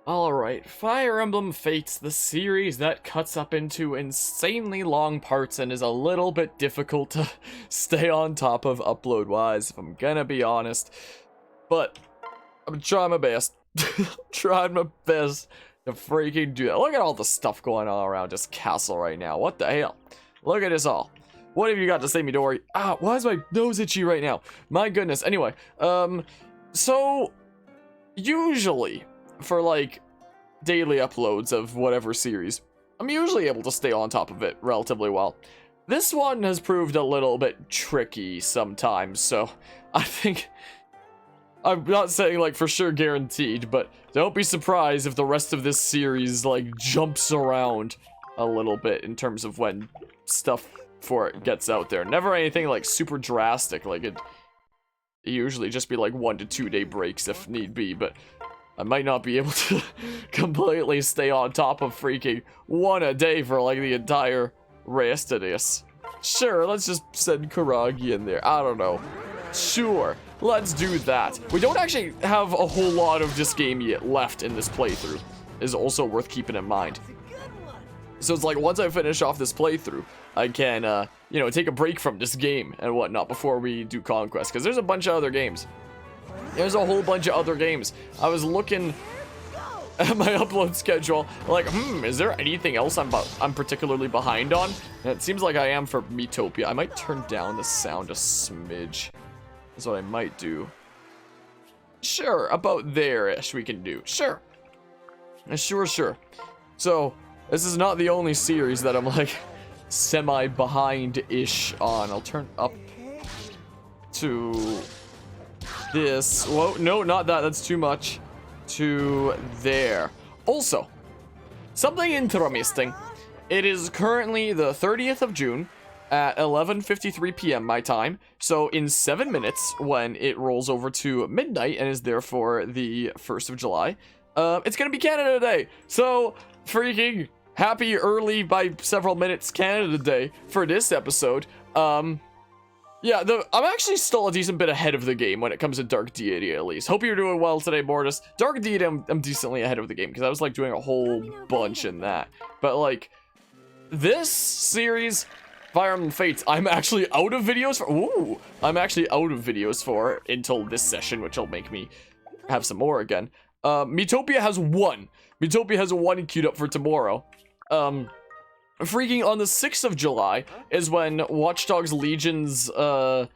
Alright, Fire Emblem Fates, the series that cuts up into insanely long parts and is a little bit difficult to stay on top of upload-wise, if I'm gonna be honest. But, I'm trying my best. Trying my best to freaking do that. Look at all the stuff going on around this castle right now. What the hell? Look at this all. What have you got to say, Midori? Ah, why is my nose itchy right now? My goodness. Anyway, so, usually, for like daily uploads of whatever series, I'm usually able to stay on top of it relatively well. This one has proved a little bit tricky sometimes, so I think I'm not saying like for sure guaranteed, but don't be surprised if the rest of this series like jumps around a little bit in terms of when stuff for it gets out there. Never anything like super drastic, like it usually just be like 1 to 2 day breaks if need be, but I might not be able to completely stay on top of freaking one a day for like the entire rest of this. Sure, let's just send Kuragi in there. I don't know. Sure, let's do that. We don't actually have a whole lot of this game yet left in this playthrough, is also worth keeping in mind. So it's like once I finish off this playthrough, I can, you know, take a break from this game and whatnot before we do Conquest, because there's a bunch of other games. There's a whole bunch of other games. I was looking at my upload schedule, like, is there anything else I'm particularly behind on? And it seems like I am for Miitopia. I might turn down the sound a smidge. That's what I might do. Sure, about there-ish we can do. Sure. Sure. So, this is not the only series that I'm, like, semi-behind-ish on. I'll turn up to this. Whoa, no, not that. That's too much. To there. Also, something interesting. It is currently the 30th of June at 11:53 p.m. my time. So in 7 minutes, when it rolls over to midnight and is therefore the 1st of July, it's gonna be Canada Day. So freaking happy early by several minutes Canada Day for this episode. Yeah, I'm actually still a decent bit ahead of the game when it comes to Dark Deity, at least. Hope you're doing well today, Mortis. Dark Deity, I'm decently ahead of the game, because I was, like, doing a whole bunch in that. But, like, this series, Fire Emblem Fates, I'm actually out of videos for. Ooh! I'm actually out of videos for until this session, which will make me have some more again. Miitopia has one. Miitopia has one queued up for tomorrow. Freaking on the 6th of July is when Watch Dogs Legion's freaking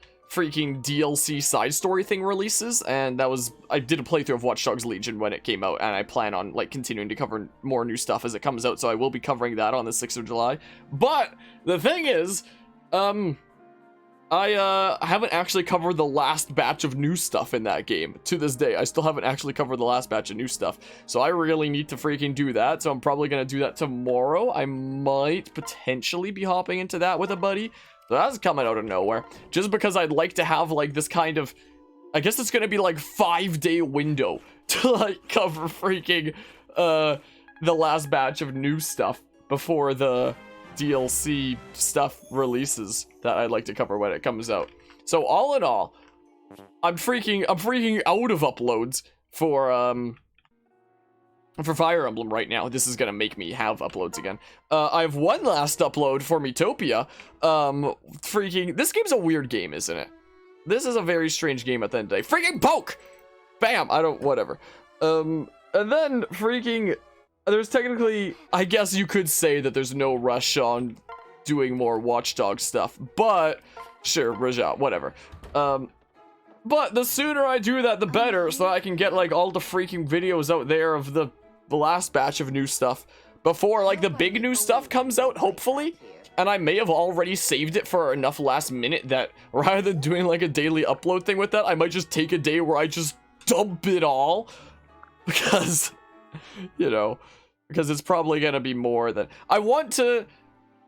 DLC side story thing releases, and I did a playthrough of Watch Dogs Legion when it came out, and I plan on like continuing to cover more new stuff as it comes out, so I will be covering that on the 6th of July. But the thing is, I haven't actually covered the last batch of new stuff in that game. To this day, I still haven't actually covered the last batch of new stuff. So I really need to freaking do that. So I'm probably going to do that tomorrow. I might potentially be hopping into that with a buddy. So that's coming out of nowhere. Just because I'd like to have like this kind of, I guess it's going to be like 5-day window to like cover freaking the last batch of new stuff before the DLC stuff releases that I'd like to cover when it comes out. So all in all, I'm freaking out of uploads for Fire Emblem right now. This is gonna make me have uploads again. I have one last upload for Miitopia. This game's a weird game, isn't it? This is a very strange game at the end of the day. Freaking poke! Bam! Whatever. And then freaking there's technically, I guess you could say that there's no rush on doing more Watchdog stuff, but sure, Raja, whatever. But the sooner I do that, the better, so I can get like all the freaking videos out there of the last batch of new stuff before like the big new stuff comes out, hopefully. And I may have already saved it for enough last minute that rather than doing like a daily upload thing with that, I might just take a day where I just dump it all, because you know, because it's probably gonna be more than I want to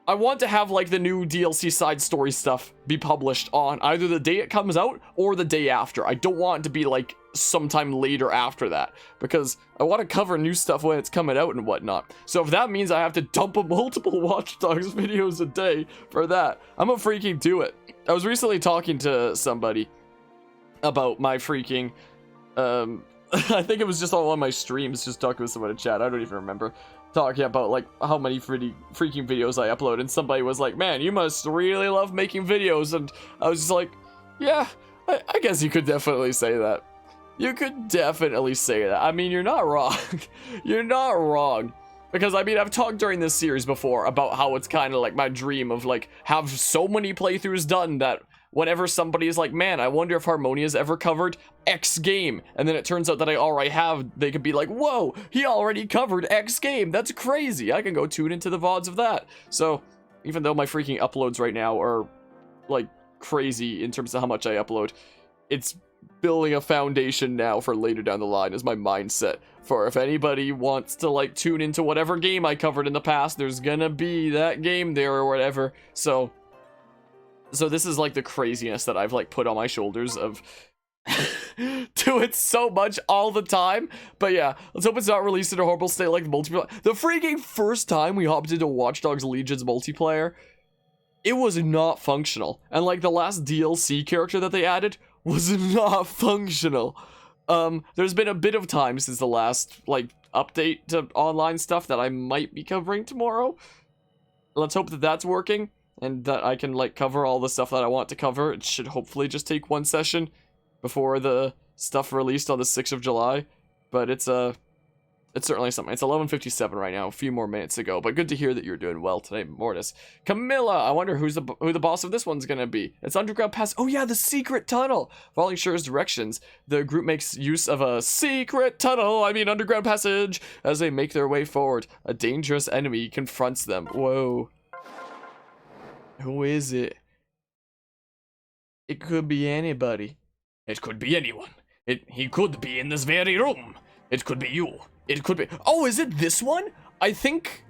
have like the new DLC side story stuff be published on either the day it comes out or the day after. I don't want it to be like sometime later after that, because I want to cover new stuff when it's coming out and whatnot. So if that means I have to dump multiple Watch Dogs videos a day for that, I'm gonna freaking do it. I was recently talking to somebody about my freaking I think it was just on one of my streams, just talking with someone in chat. I don't even remember talking about like how many freaking videos I upload, and somebody was like, man, you must really love making videos. And I was just like, yeah, I guess you could definitely say that. You could definitely say that. I mean, you're not wrong. You're not wrong. Because, I mean, I've talked during this series before about how it's kind of like my dream of, like, have so many playthroughs done that whenever somebody is like, man, I wonder if Harmonia's ever covered X game, and then it turns out that I already have, they could be like, whoa, he already covered X game. That's crazy. I can go tune into the VODs of that. So, even though my freaking uploads right now are, like, crazy in terms of how much I upload, it's building a foundation now for later down the line is my mindset. For if anybody wants to like tune into whatever game I covered in the past, there's gonna be that game there or whatever. So this is like the craziness that I've like put on my shoulders of do it so much all the time. But yeah, let's hope it's not released in a horrible state like the multiplayer. The freaking first time we hopped into Watch Dogs Legion's multiplayer, it was not functional. And like the last DLC character that they added was not functional. There's been a bit of time since the last, like, update to online stuff that I might be covering tomorrow. Let's hope that that's working, and that I can, like, cover all the stuff that I want to cover. It should hopefully just take one session before the stuff released on the 6th of July. But it's certainly something. It's 11:57 right now, a few more minutes ago, but good to hear that you're doing well today, Mortis. Camilla, I wonder who the boss of this one's gonna be. It's underground pass. Oh yeah, the secret tunnel. Following Sure's directions, the group makes use of a secret tunnel, underground passage, as they make their way forward. A dangerous enemy confronts them. Whoa. Who is it? It could be anybody. It could be anyone. He could be in this very room. It could be you. It could be. Oh, is it this one? I think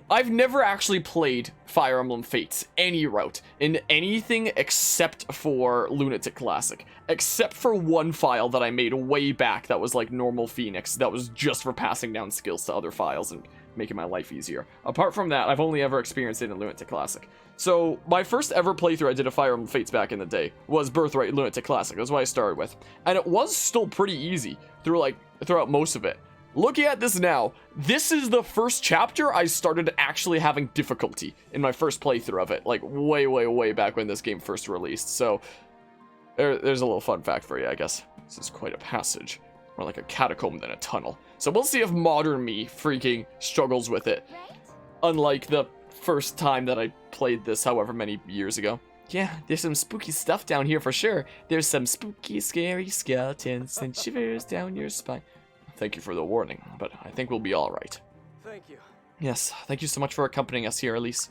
I've never actually played Fire Emblem Fates any route in anything except for Lunatic Classic. Except for one file that I made way back that was like normal Phoenix. That was just for passing down skills to other files and making my life easier. Apart from that, I've only ever experienced it in Lunatic Classic. So my first ever playthrough I did of Fire Emblem Fates back in the day was Birthright Lunatic Classic. That's what I started with. And it was still pretty easy throughout most of it. Looking at this now, this is the first chapter I started actually having difficulty in my first playthrough of it, like way back when this game first released. So there's a little fun fact for you, I guess. This is quite a passage, more like a catacomb than a tunnel. So we'll see if modern me freaking struggles with it, unlike the first time that I played this however many years ago. Yeah, there's some spooky stuff down here for sure. There's some spooky, scary skeletons and shivers down your spine. Thank you for the warning, but I think we'll be alright. Thank you. Yes, thank you so much for accompanying us here, Elise.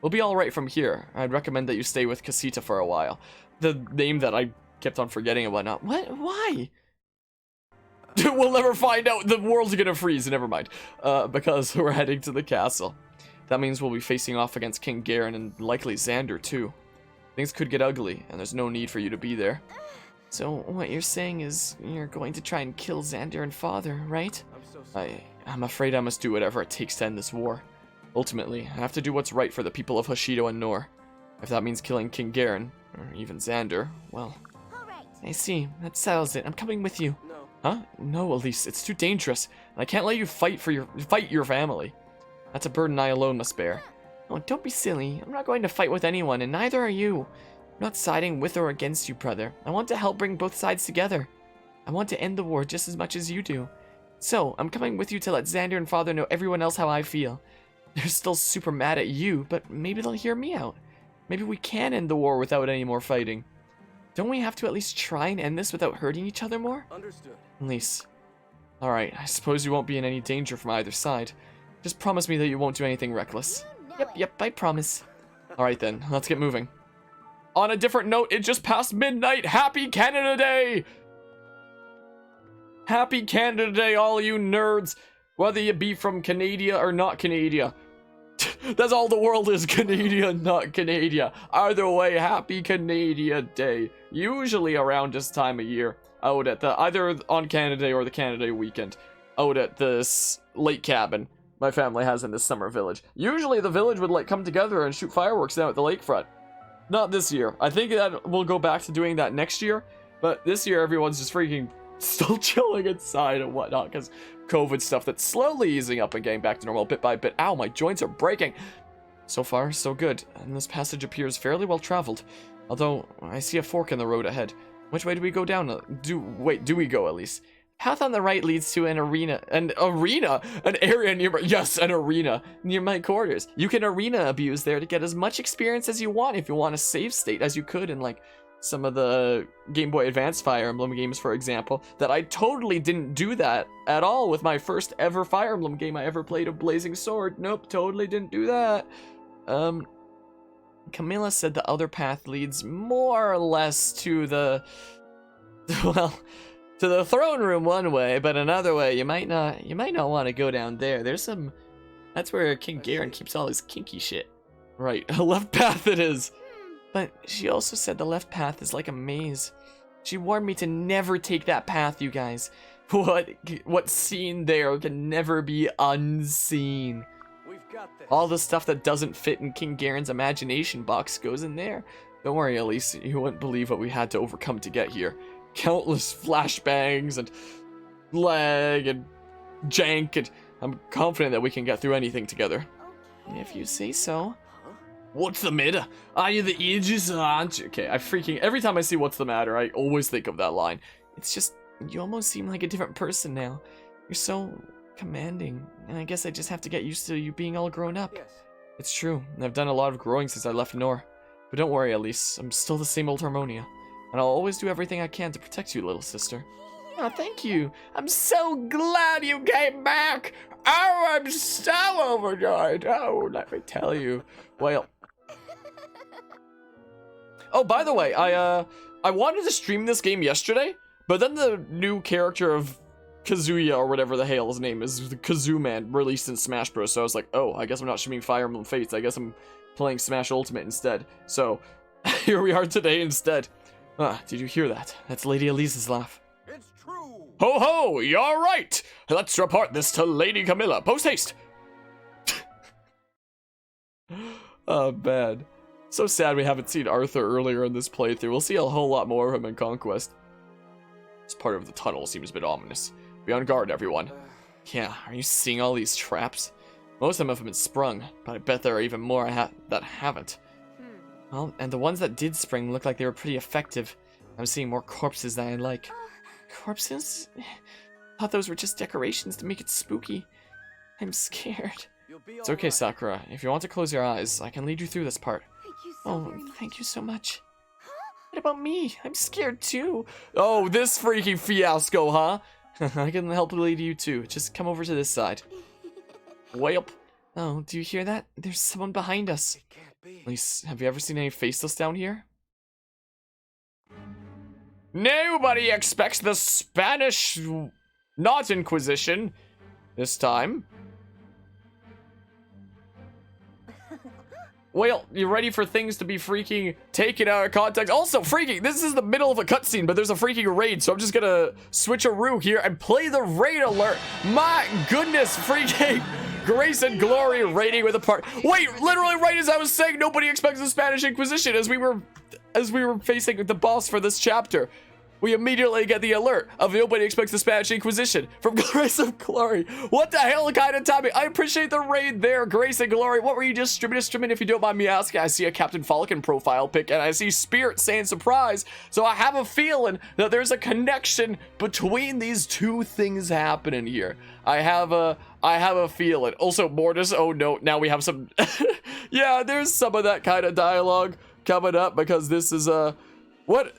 We'll be alright from here. I'd recommend that you stay with Citra for a while. The name that I kept on forgetting and whatnot. What? Why? We'll never find out. The world's gonna freeze. Never mind. Because we're heading to the castle. That means we'll be facing off against King Garen and likely Xander, too. Things could get ugly, and there's no need for you to be there. So, what you're saying is you're going to try and kill Xander and Father, right? I'm so sorry. I'm afraid I must do whatever it takes to end this war. Ultimately, I have to do what's right for the people of Hoshido and Nor. If that means killing King Garen, or even Xander, well... Alright. I see. That settles it. I'm coming with you. No. Huh? No, Elise. It's too dangerous. And I can't let you fight your family. That's a burden I alone must bear. Oh, don't be silly. I'm not going to fight with anyone, and neither are you. I'm not siding with or against you, brother. I want to help bring both sides together. I want to end the war just as much as you do. So, I'm coming with you to let Xander and Father know everyone else how I feel. They're still super mad at you, but maybe they'll hear me out. Maybe we can end the war without any more fighting. Don't we have to at least try and end this without hurting each other more? Understood. Elise. Alright, I suppose you won't be in any danger from either side. Just promise me that you won't do anything reckless. Yep, I promise. Alright then, let's get moving. On a different note, it just passed midnight. Happy Canada Day! Happy Canada Day, all you nerds. Whether you be from Canada or not Canada. That's all the world is, Canada, not Canada. Either way, happy Canada Day. Usually around this time of year. Out at the, either on Canada Day or the Canada Day weekend. Out at this lake cabin my family has in this summer village. Usually the village would like come together and shoot fireworks down at the lakefront. Not this year. I think that we'll go back to doing that next year. But this year everyone's just freaking still chilling inside and whatnot because COVID stuff that's slowly easing up and getting back to normal bit by bit. Ow, my joints are breaking. So far, so good, and this passage appears fairly well traveled. Although, I see a fork in the road ahead. Which way do we go down? Do we go at least? Path on the right leads to an arena. An area near my, yes, an arena near my quarters. You can arena abuse there to get as much experience as you want if you want a save state as you could in like some of the Game Boy Advance Fire Emblem games, for example. That I totally didn't do that at all with my first ever Fire Emblem game I ever played of Blazing Sword. Nope, totally didn't do that. Camilla said the other path leads more or less to the, well, to the throne room one way, but another way you might not want to go down there. There's some, that's where King Garen keeps all his kinky shit. Right, a left path it is. But she also said the left path is like a maze. She warned me to never take that path, you guys. What's seen there can never be unseen. All the stuff that doesn't fit in King Garen's imagination box goes in there. Don't worry, Elise, you wouldn't believe what we had to overcome to get here. Countless flashbangs and lag and jank, and I'm confident that we can get through anything together. If you say so. What's the matter? Are you the ages, aren't you? Okay, every time I see what's the matter, I always think of that line. It's just, you almost seem like a different person now. You're so commanding, and I guess I just have to get used to you being all grown up. Yes. It's true, I've done a lot of growing since I left Nor. But don't worry, Elise, I'm still the same old Harmonia. And I'll always do everything I can to protect you, little sister. Oh, thank you. I'm so glad you came back. Oh, I'm so overjoyed. Oh, let me tell you. Well. Oh, by the way, I wanted to stream this game yesterday, but then the new character of Kazuya, or whatever the hell his name is, the Kazoo Man, released in Smash Bros. So I was like, oh, I guess I'm not streaming Fire Emblem Fates. I guess I'm playing Smash Ultimate instead. So here we are today instead. Did you hear that? That's Lady Elise's laugh. It's true. Ho ho, you're right. Let's report this to Lady Camilla. Post haste. Oh, man. So sad we haven't seen Arthur earlier in this playthrough. We'll see a whole lot more of him in Conquest. This part of the tunnel seems a bit ominous. Be on guard, everyone. Yeah, are you seeing all these traps? Most of them have been sprung, but I bet there are even more that haven't. Well, and the ones that did spring look like they were pretty effective. I'm seeing more corpses than I like. Corpses? Thought those were just decorations to make it spooky. I'm scared. It's okay, Sakura. If you want to close your eyes, I can lead you through this part. Thank you so much. What about me? I'm scared too. Oh, this freaking fiasco, huh? I can help lead you too. Just come over to this side. Welp. Oh, do you hear that? There's someone behind us. At least, have you ever seen any faceless down here? Nobody expects the Spanish not Inquisition this time. Well, you ready for things to be freaking taken out of context? Also, freaking, this is the middle of a cutscene, but there's a freaking raid, so I'm just gonna switcheroo here and play the raid alert. My goodness, freaking Grace and Glory raiding with a part. Wait, literally right as I was saying, nobody expects the Spanish Inquisition as we were facing the boss for this chapter. We immediately get the alert of nobody expects the Spanish Inquisition from Grace and Glory. What the hell kind of timing? I appreciate the raid there, Grace and Glory. What were you just streaming if you don't mind me asking? I see a Captain Falcon profile pic and I see Spirit saying surprise. So I have a feeling that there's a connection between these two things happening here. I have a feeling. Also, Mortis, oh no, now we have some... Yeah, there's some of that kind of dialogue coming up because this is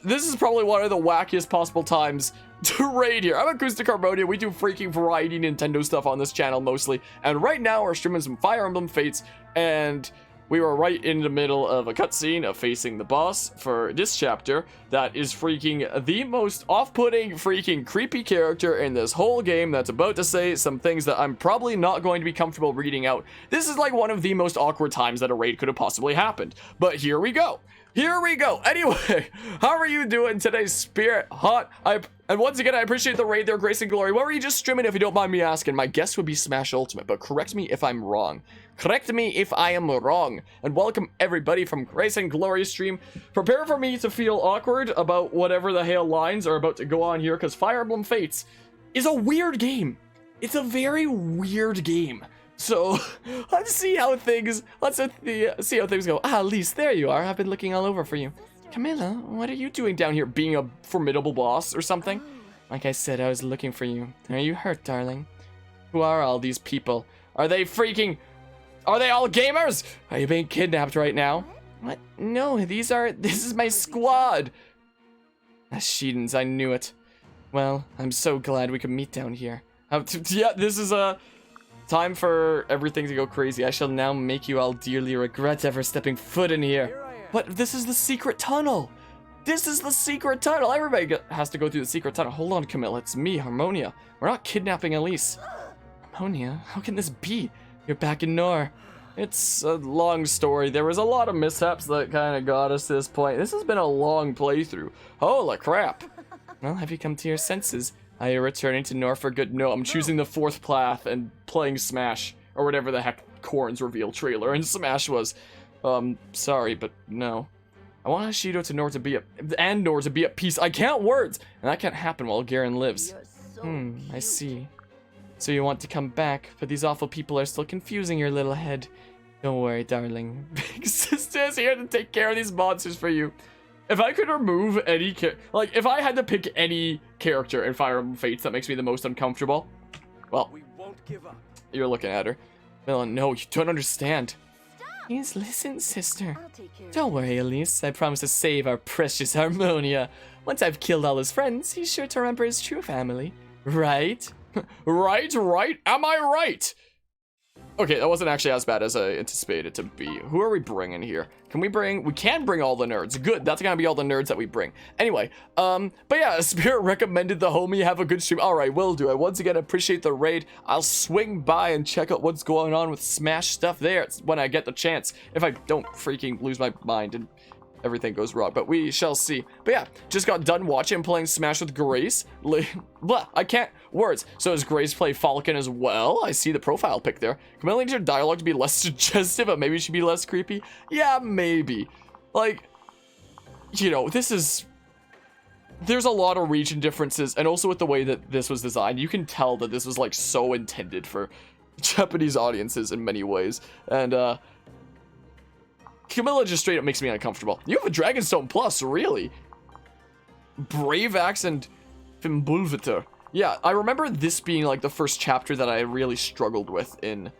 this is probably one of the wackiest possible times to raid here. I'm Acoustic Harmonia. We do freaking variety Nintendo stuff on this channel mostly. And right now we're streaming some Fire Emblem Fates. And we were right in the middle of a cutscene of facing the boss for this chapter. That is freaking the most off-putting, freaking creepy character in this whole game that's about to say some things that I'm probably not going to be comfortable reading out. This is like one of the most awkward times that a raid could have possibly happened. But here we go. here we go. Anyway, how are you doing today, Spirit? Hot. And once again, I appreciate the raid there, Grace and Glory. What were you just streaming, if you don't mind me asking? My guess would be Smash Ultimate, but correct me if I'm wrong. Correct me if I am wrong. And welcome everybody from Grace and Glory stream. Prepare for me to feel awkward about whatever the hell lines are about to go on here, because Fire Emblem Fates is a weird game. It's a very weird game. So let's see how things go. Ah, Elise, there you are. I've been looking all over for you. Camilla, what are you doing down here? Being a formidable boss or something? Like I said, I was looking for you. Are you hurt, darling? Who are all these people? Are they all gamers? Are you being kidnapped right now? What? No, this is my squad. Sheedens, I knew it. Well, I'm so glad we could meet down here. Yeah, this is time for everything to go crazy. I shall now make you all dearly regret ever stepping foot in here. What? This is the secret tunnel. This is the secret tunnel. Everybody has to go through the secret tunnel. Hold on, Camilla. It's me, Harmonia. We're not kidnapping Elise. Harmonia? How can this be? You're back in Nor. It's a long story. There was a lot of mishaps that kind of got us to this point. This has been a long playthrough. Holy crap. Well, have you come to your senses? Are you returning to Nor for good? No, I'm choosing the fourth path and playing Smash. Or whatever the heck Corrin's reveal trailer and Smash was. Sorry, but no. I want Ashido to Nor to be at peace. I can't words! And that can't happen while Garen lives. I see. So you want to come back, but these awful people are still confusing your little head. Don't worry, darling. Big Sister's here to take care of these monsters for you. If I could remove any if I had to pick any character in Fire Emblem Fates that makes me the most uncomfortable, well, we won't give up. You're looking at her. Mila, no, you don't understand. Please listen, sister. Don't worry, Elise. I promise to save our precious Harmonia. Once I've killed all his friends, he's sure to remember his true family. Right? Right? Am I right? Okay, that wasn't actually as bad as I anticipated it to be. Who are we bringing here? We can bring all the nerds. Good, that's gonna be all the nerds that we bring. Anyway, but yeah, Spirit recommended the homie have a good stream. Alright, will do. I once again appreciate the raid. I'll swing by and check out what's going on with Smash stuff there. It's when I get the chance. If I don't freaking lose my mind and everything goes wrong, but we shall see. But yeah, just got done watching playing Smash with Grace. Blah, I can't words. So does Grace play Falcon as well? I see the profile pic there. Camilla needs her dialogue to be less suggestive, but maybe she should be less creepy. Yeah, maybe. Like, you know, there's a lot of region differences, and also with the way that this was designed, you can tell that this was like so intended for Japanese audiences in many ways. And Camilla just straight up makes me uncomfortable. You have a Dragonstone Plus, really? Brave Axe and Fimbulviter. Yeah, I remember this being like the first chapter that I really struggled with in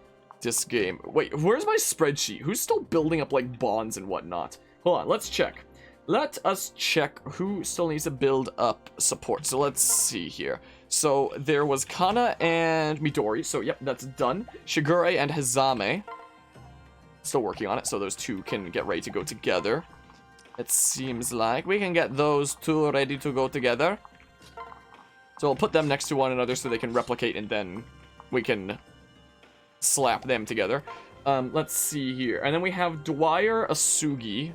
this game. Wait, where's my spreadsheet? Who's still building up like bonds and whatnot? Hold on, let's check. Let us check who still needs to build up support. So let's see here. So there was Kana and Midori. So yep, that's done. Shigure and Hazame. Still working on it, so those two can get ready to go together. It seems like we can get those two ready to go together. So we'll put them next to one another so they can replicate, and then we can slap them together. Let's see here. And then we have Dwyer Asugi,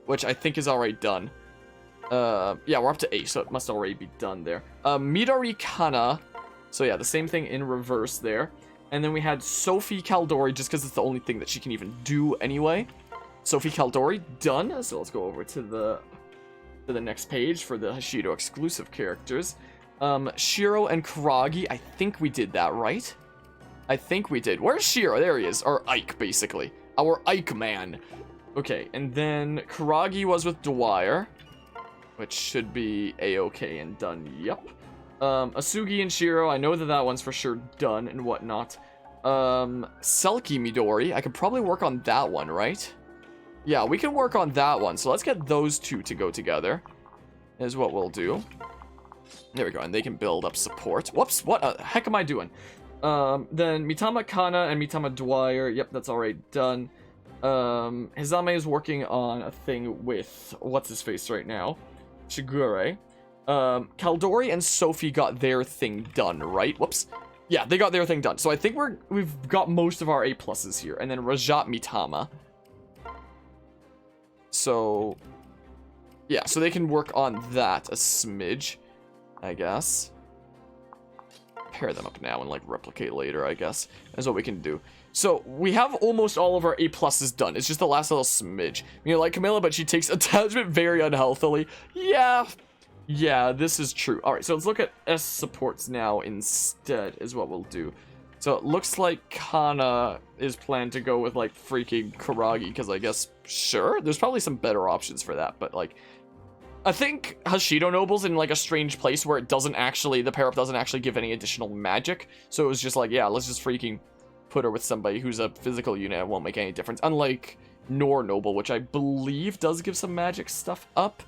which I think is already done. Yeah, we're up to 8, so it must already be done there. Midori Kana. So yeah, the same thing in reverse there. And then we had Sophie Caldori, just because it's the only thing that she can even do anyway. Sophie Caldori, done. So let's go over to the next page for the Hashido exclusive characters. Shiro and Kuragi, I think we did that, right? I think we did. Where's Shiro? There he is. Our Ike, basically. Our Ike man. Okay, and then Kuragi was with Dwyer, which should be A-okay and done, yep. Asugi and Shiro, I know that one's for sure done and whatnot. Selkie Midori, I could probably work on that one, right? Yeah, we can work on that one. So let's get those two to go together, is what we'll do. There we go, and they can build up support. Whoops, what the heck am I doing? Then Mitama Kana and Mitama Dwyer, yep, that's already done. Hizame is working on a thing with, what's-his-face right now? Shigure. Caldori and Sophie got their thing done, right? Whoops. Yeah, they got their thing done. So I think we've got most of our A pluses here. And then Rajat Mitama. So, yeah, so they can work on that a smidge, I guess. Pair them up now and, like, replicate later, I guess. That's what we can do. So, we have almost all of our A+s done. It's just the last little smidge. You know, like Camilla, but she takes attachment very unhealthily. Yeah. Yeah, this is true. Alright, so let's look at S supports now instead, is what we'll do. So, it looks like Kana is planned to go with, like, freaking Karagi, because I guess, sure, there's probably some better options for that, but, like, I think Hashido Noble's in, like, a strange place where it doesn't actually, the pair-up doesn't actually give any additional magic, so it was just like, yeah, let's just freaking put her with somebody who's a physical unit. It won't make any difference. Unlike Nor Noble, which I believe does give some magic stuff up.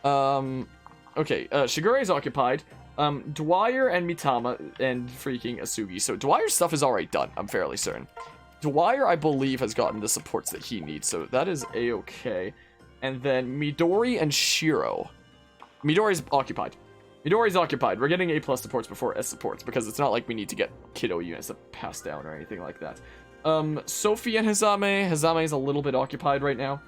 Okay, Shigure is occupied. Dwyer and Mitama and freaking Asugi. So Dwyer's stuff is already done, I'm fairly certain. Dwyer, I believe, has gotten the supports that he needs, so that is A-okay. And then Midori and Shiro. Midori's occupied. Midori's occupied. We're getting A+ supports before S supports, because it's not like we need to get Kiddo units to pass down or anything like that. Sophie and Hazame. Hazame is a little bit occupied right now.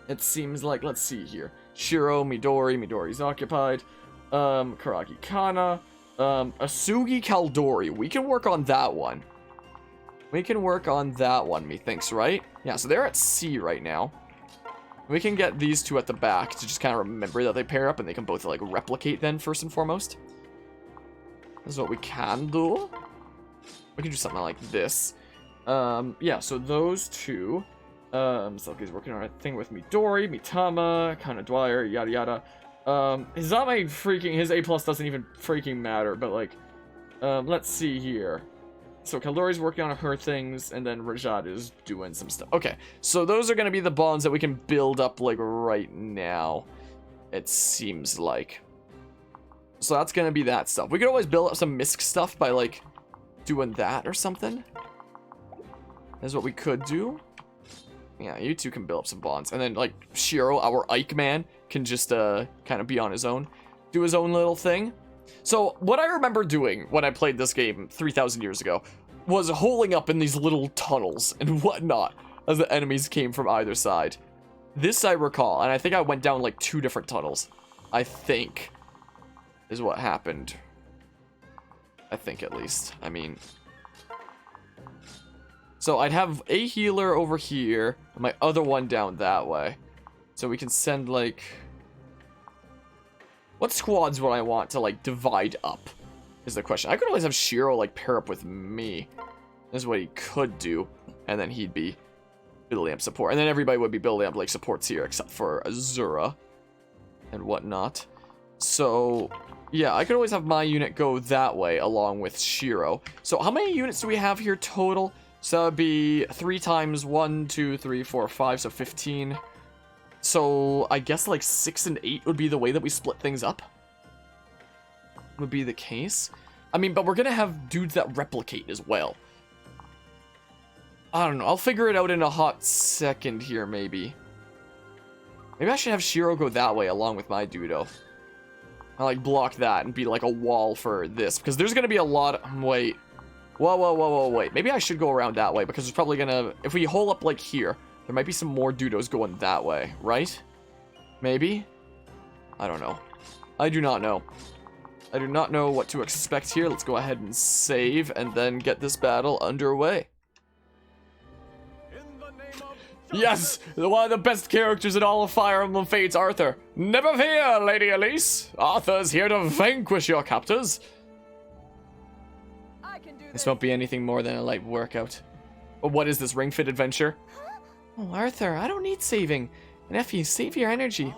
It seems like, let's see here. Shiro, Midori. Midori's occupied. Karagi Kana. Asugi Kaldori. We can work on that one. We can work on that one, methinks, right? Yeah, so they're at C right now. We can get these two at the back to just kind of remember that they pair up and they can both, like, replicate then, first and foremost. This is what we can do. We can do something like this. Yeah, so those two. Selkie's working on a thing with Midori, Mitama, Kana Dwyer, yada yada. Hizame freaking, his A+ doesn't even freaking matter, but, like, let's see here. So Kaldori's working on her things, and then Rajat is doing some stuff. Okay, so those are going to be the bonds that we can build up, like, right now, it seems like. So that's going to be that stuff. We could always build up some Misk stuff by, like, doing that or something. That's what we could do. Yeah, you two can build up some bonds. And then, like, Shiro, our Ike man, can just, kind of be on his own. Do his own little thing. So, what I remember doing when I played this game 3,000 years ago was holing up in these little tunnels and whatnot as the enemies came from either side. This I recall, and I think I went down like 2 different tunnels. I think is what happened. I think at least. I mean... So, I'd have a healer over here, and my other one down that way. So we can send, like... What squads would I want to, like, divide up? Is the question. I could always have Shiro, like, pair up with me. This is what he could do. And then he'd be building up support. And then everybody would be building up, like, supports here, except for Azura. And whatnot. So, yeah, I could always have my unit go that way, along with Shiro. So, how many units do we have here total? So, that would be 3 times 1, 2, 3, 4, 5, so 15. So, I guess like 6 and 8 would be the way that we split things up. Would be the case. I mean, but we're gonna have dudes that replicate as well. I don't know. I'll figure it out in a hot second here, maybe. Maybe I should have Shiro go that way along with my Dudo. I like block that and be like a wall for this. Because there's gonna be a lot of... Wait. Whoa, wait. Maybe I should go around that way because there's probably gonna... If we hole up like here... There might be some more Dudos going that way, right? Maybe? I don't know. I do not know. I do not know what to expect here. Let's go ahead and save and then get this battle underway. Yes! One of the best characters in all of Fire Emblem Fates, Arthur. Never fear, Lady Elise. Arthur's here to vanquish your captors. This won't be anything more than a light workout. What is this, Ring Fit Adventure? Oh, Arthur, I don't need saving. And Effie, save your energy.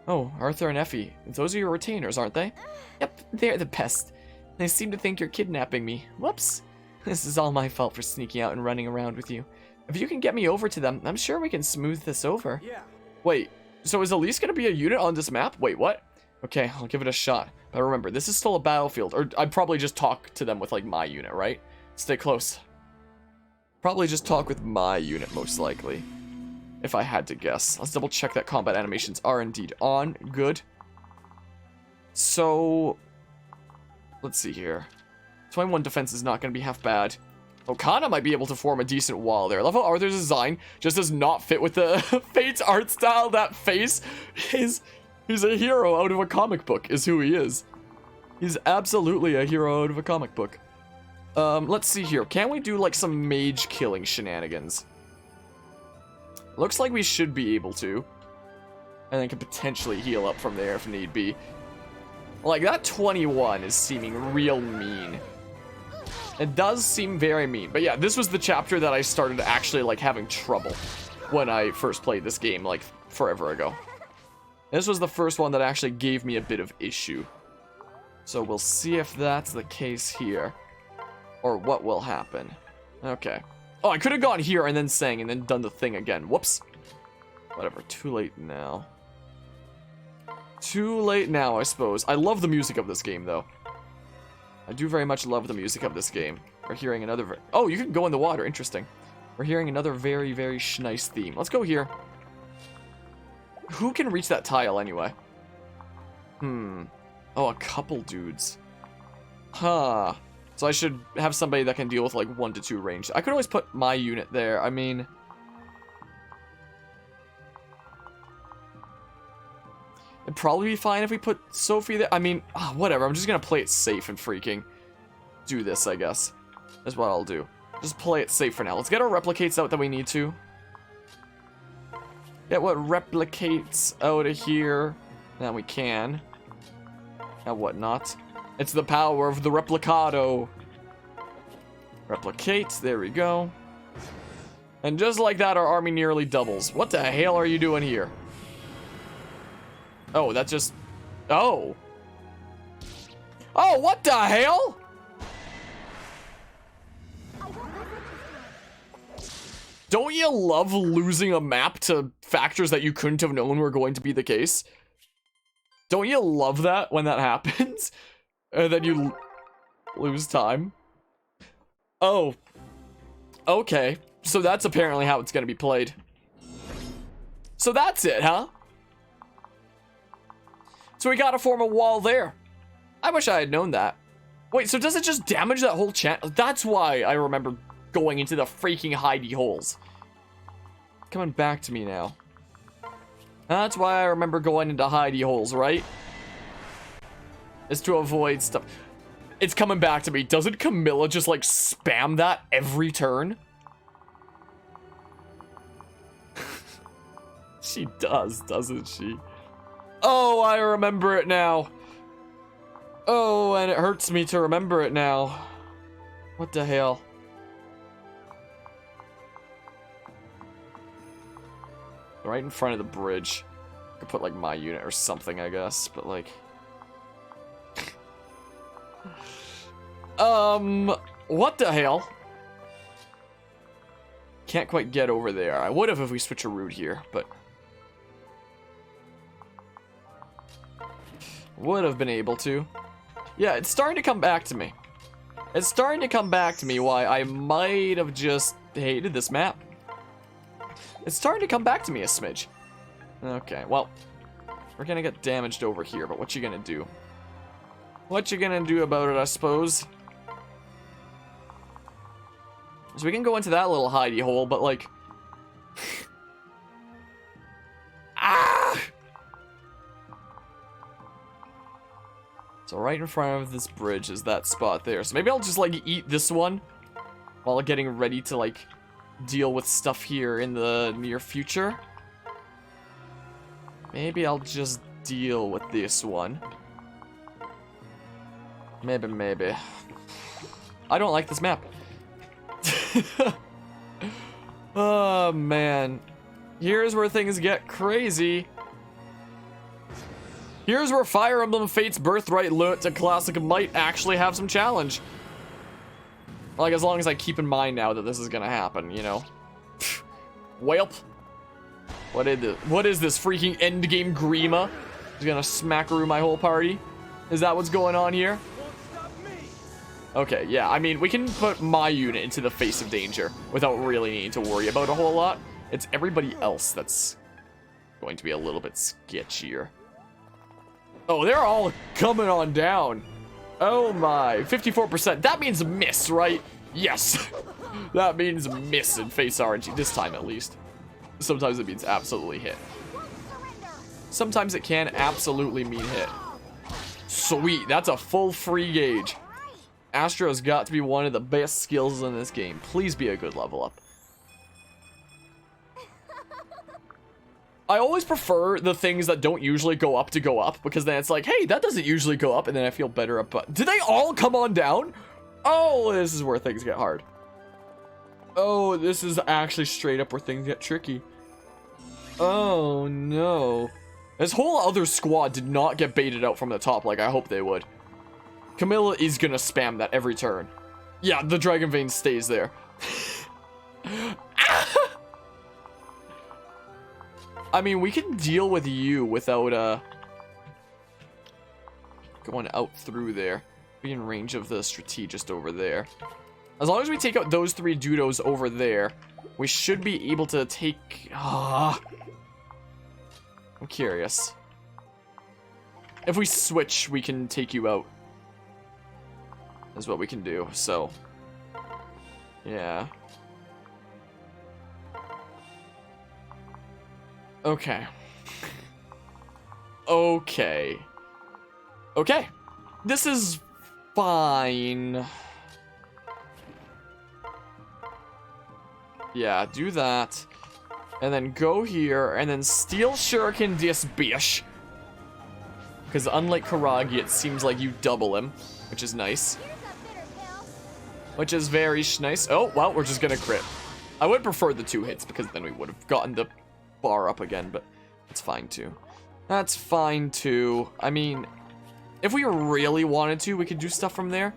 Oh, Arthur and Effie. Those are your retainers, aren't they? Yep, they're the best. They seem to think you're kidnapping me. Whoops. This is all my fault for sneaking out and running around with you. If you can get me over to them, I'm sure we can smooth this over. Yeah. Wait, so is Elise going to be a unit on this map? Wait, what? Okay, I'll give it a shot. But remember, this is still a battlefield. Or I'd probably just talk to them with, like, my unit, right? Stay close. Probably just talk with my unit, most likely. If I had to guess. Let's double check that combat animations are indeed on. Good. So, let's see here. 21 defense is not going to be half bad. Okana might be able to form a decent wall there. I love how Arthur's design just does not fit with the Fate's art style. That face is... He's a hero out of a comic book, is who he is. He's absolutely a hero out of a comic book. Let's see here. Can we do, like, some mage killing shenanigans? Looks like we should be able to. And then can potentially heal up from there if need be. Like, that 21 is seeming real mean. It does seem very mean. But yeah, this was the chapter that I started actually, like, having trouble when I first played this game, like, forever ago. This was the first one that actually gave me a bit of issue. So we'll see if that's the case here. Or what will happen. Okay. Oh, I could have gone here and then sang and then done the thing again. Whoops. Whatever. Too late now. Too late now, I suppose. I love the music of this game, though. I do very much love the music of this game. We're hearing another... Oh, you can go in the water. Interesting. We're hearing another very, very nice theme. Let's go here. Who can reach that tile, anyway? Oh, a couple dudes. Huh. So I should have somebody that can deal with, like, 1 to 2 range. I could always put my unit there. I mean... It'd probably be fine if we put Sophie there. I mean, whatever. I'm just gonna play it safe and freaking do this, I guess. That's what I'll do. Just play it safe for now. Let's get our replicates out that we need to. Get what replicates out of here that we can. And whatnot. It's the power of the replicado. Replicate. There we go. And just like that, our army nearly doubles. What the hell are you doing here? Oh, that just... Oh. Oh, what the hell? Don't you love losing a map to factors that you couldn't have known were going to be the case? Don't you love that when that happens? And then you lose time? Oh. Okay. So that's apparently how it's going to be played. So that's it, huh? So we gotta form a wall there. I wish I had known that. Wait, so does it just damage that whole channel? That's why I remember going into the freaking hidey holes. Coming back to me now. That's why I remember going into hidey holes, right? Is to avoid stuff. It's coming back to me. Doesn't Camilla just, like, spam that every turn? She does, doesn't she? Oh, I remember it now. Oh, and it hurts me to remember it now. What the hell? Right in front of the bridge. I could put, like, my unit or something, I guess, but, like... what the hell? Can't quite get over there. I would have if we switch a route here, but... Would have been able to. Yeah, it's starting to come back to me. It's starting to come back to me why I might have just hated this map. It's starting to come back to me a smidge. Okay, well, we're gonna get damaged over here, but what you gonna do? What you gonna do about it, I suppose? So we can go into that little hidey hole, but like... Ah! So right in front of this bridge is that spot there. So maybe I'll just, like, eat this one while getting ready to, like, deal with stuff here in the near future. Maybe I'll just deal with this one. Maybe. I don't like this map. Oh, man. Here's where things get crazy. Here's where Fire Emblem Fates Birthright Lunatic Classic might actually have some challenge. Like, as long as I keep in mind now that this is gonna happen, you know? Welp. What is this freaking endgame Grima? He's gonna smackaroo my whole party? Is that what's going on here? Okay, yeah, I mean, we can put my unit into the face of danger without really needing to worry about a whole lot. It's everybody else that's going to be a little bit sketchier. Oh, they're all coming on down. Oh my, 54%. That means miss, right? Yes. That means miss in face RNG, this time at least. Sometimes it means absolutely hit. Sometimes it can absolutely mean hit. Sweet, that's a full free gauge. Astro's got to be one of the best skills in this game. Please be a good level up. I always prefer the things that don't usually go up to go up, because then it's like, hey, that doesn't usually go up, and then I feel better up. Did they all come on down? Oh, this is where things get hard. Oh, this is actually straight up where things get tricky. Oh, no. This whole other squad did not get baited out from the top like I hope they would. Camilla is gonna spam that every turn. Yeah, the Dragon Vein stays there. I mean, we can deal with you without, going out through there. Be in range of the strategist over there. As long as we take out those 3 Dudos over there, we should be able to take... I'm curious. If we switch, we can take you out. That's what we can do, so... yeah. Okay. Okay. Okay. This is fine. Yeah, do that. And then go here, and then steal Shuriken this bish. Because unlike Karagi, it seems like you double him, which is nice. Which is very nice. Oh, well, we're just gonna crit. I would prefer the 2 hits, because then we would have gotten the bar up again, but that's fine too. That's fine too. I mean, if we really wanted to, we could do stuff from there.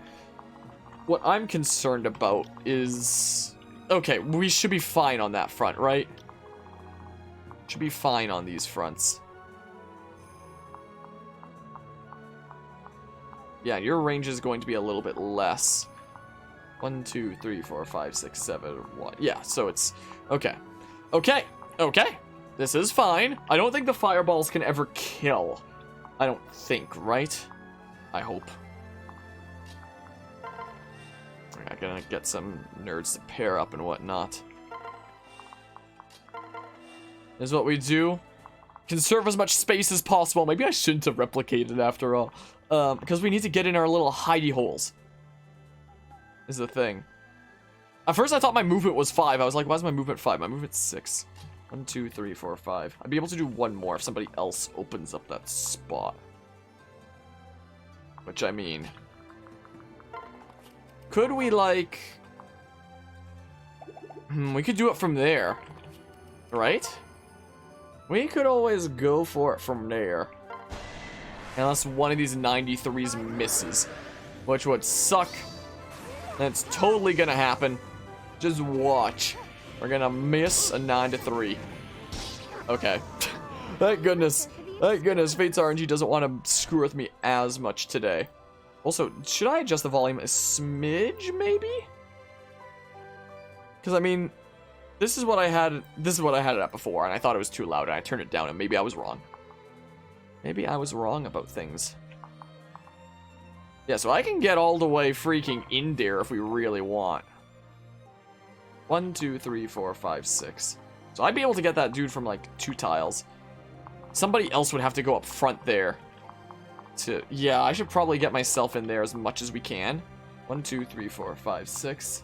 What I'm concerned about is... okay, we should be fine on that front, right? Should be fine on these fronts. Yeah, your range is going to be a little bit less. 1, 2, 3, 4, 5, 6, 7, 1. Yeah, so it's... okay. Okay. Okay. This is fine. I don't think the fireballs can ever kill. I don't think, right? I hope. I'm gonna get some nerds to pair up and whatnot. This is what we do. Conserve as much space as possible. Maybe I shouldn't have replicated after all. Because we need to get in our little hidey holes. Is the thing. At first I thought my movement was 5. I was like, why is my movement 5? My movement's 6. 1, 2, 3, 4, 5. I'd be able to do 1 more if somebody else opens up that spot. Which, I mean... could we, like... we could do it from there. Right? We could always go for it from there. Unless one of these 93s misses. Which would suck. That's totally gonna happen. Just watch. We're gonna miss a 9-3. Okay. Thank goodness. Thank goodness Fates RNG doesn't want to screw with me as much today. Also, should I adjust the volume a smidge, maybe? Because, I mean, this is what I had it at before, and I thought it was too loud, and I turned it down, and maybe I was wrong. Maybe I was wrong about things. Yeah, so I can get all the way freaking in there if we really want. 1, 2, 3, 4, 5, 6. So I'd be able to get that dude from, like, 2 tiles. Somebody else would have to go up front there. Yeah, I should probably get myself in there as much as we can. 1, 2, 3, 4, 5, 6.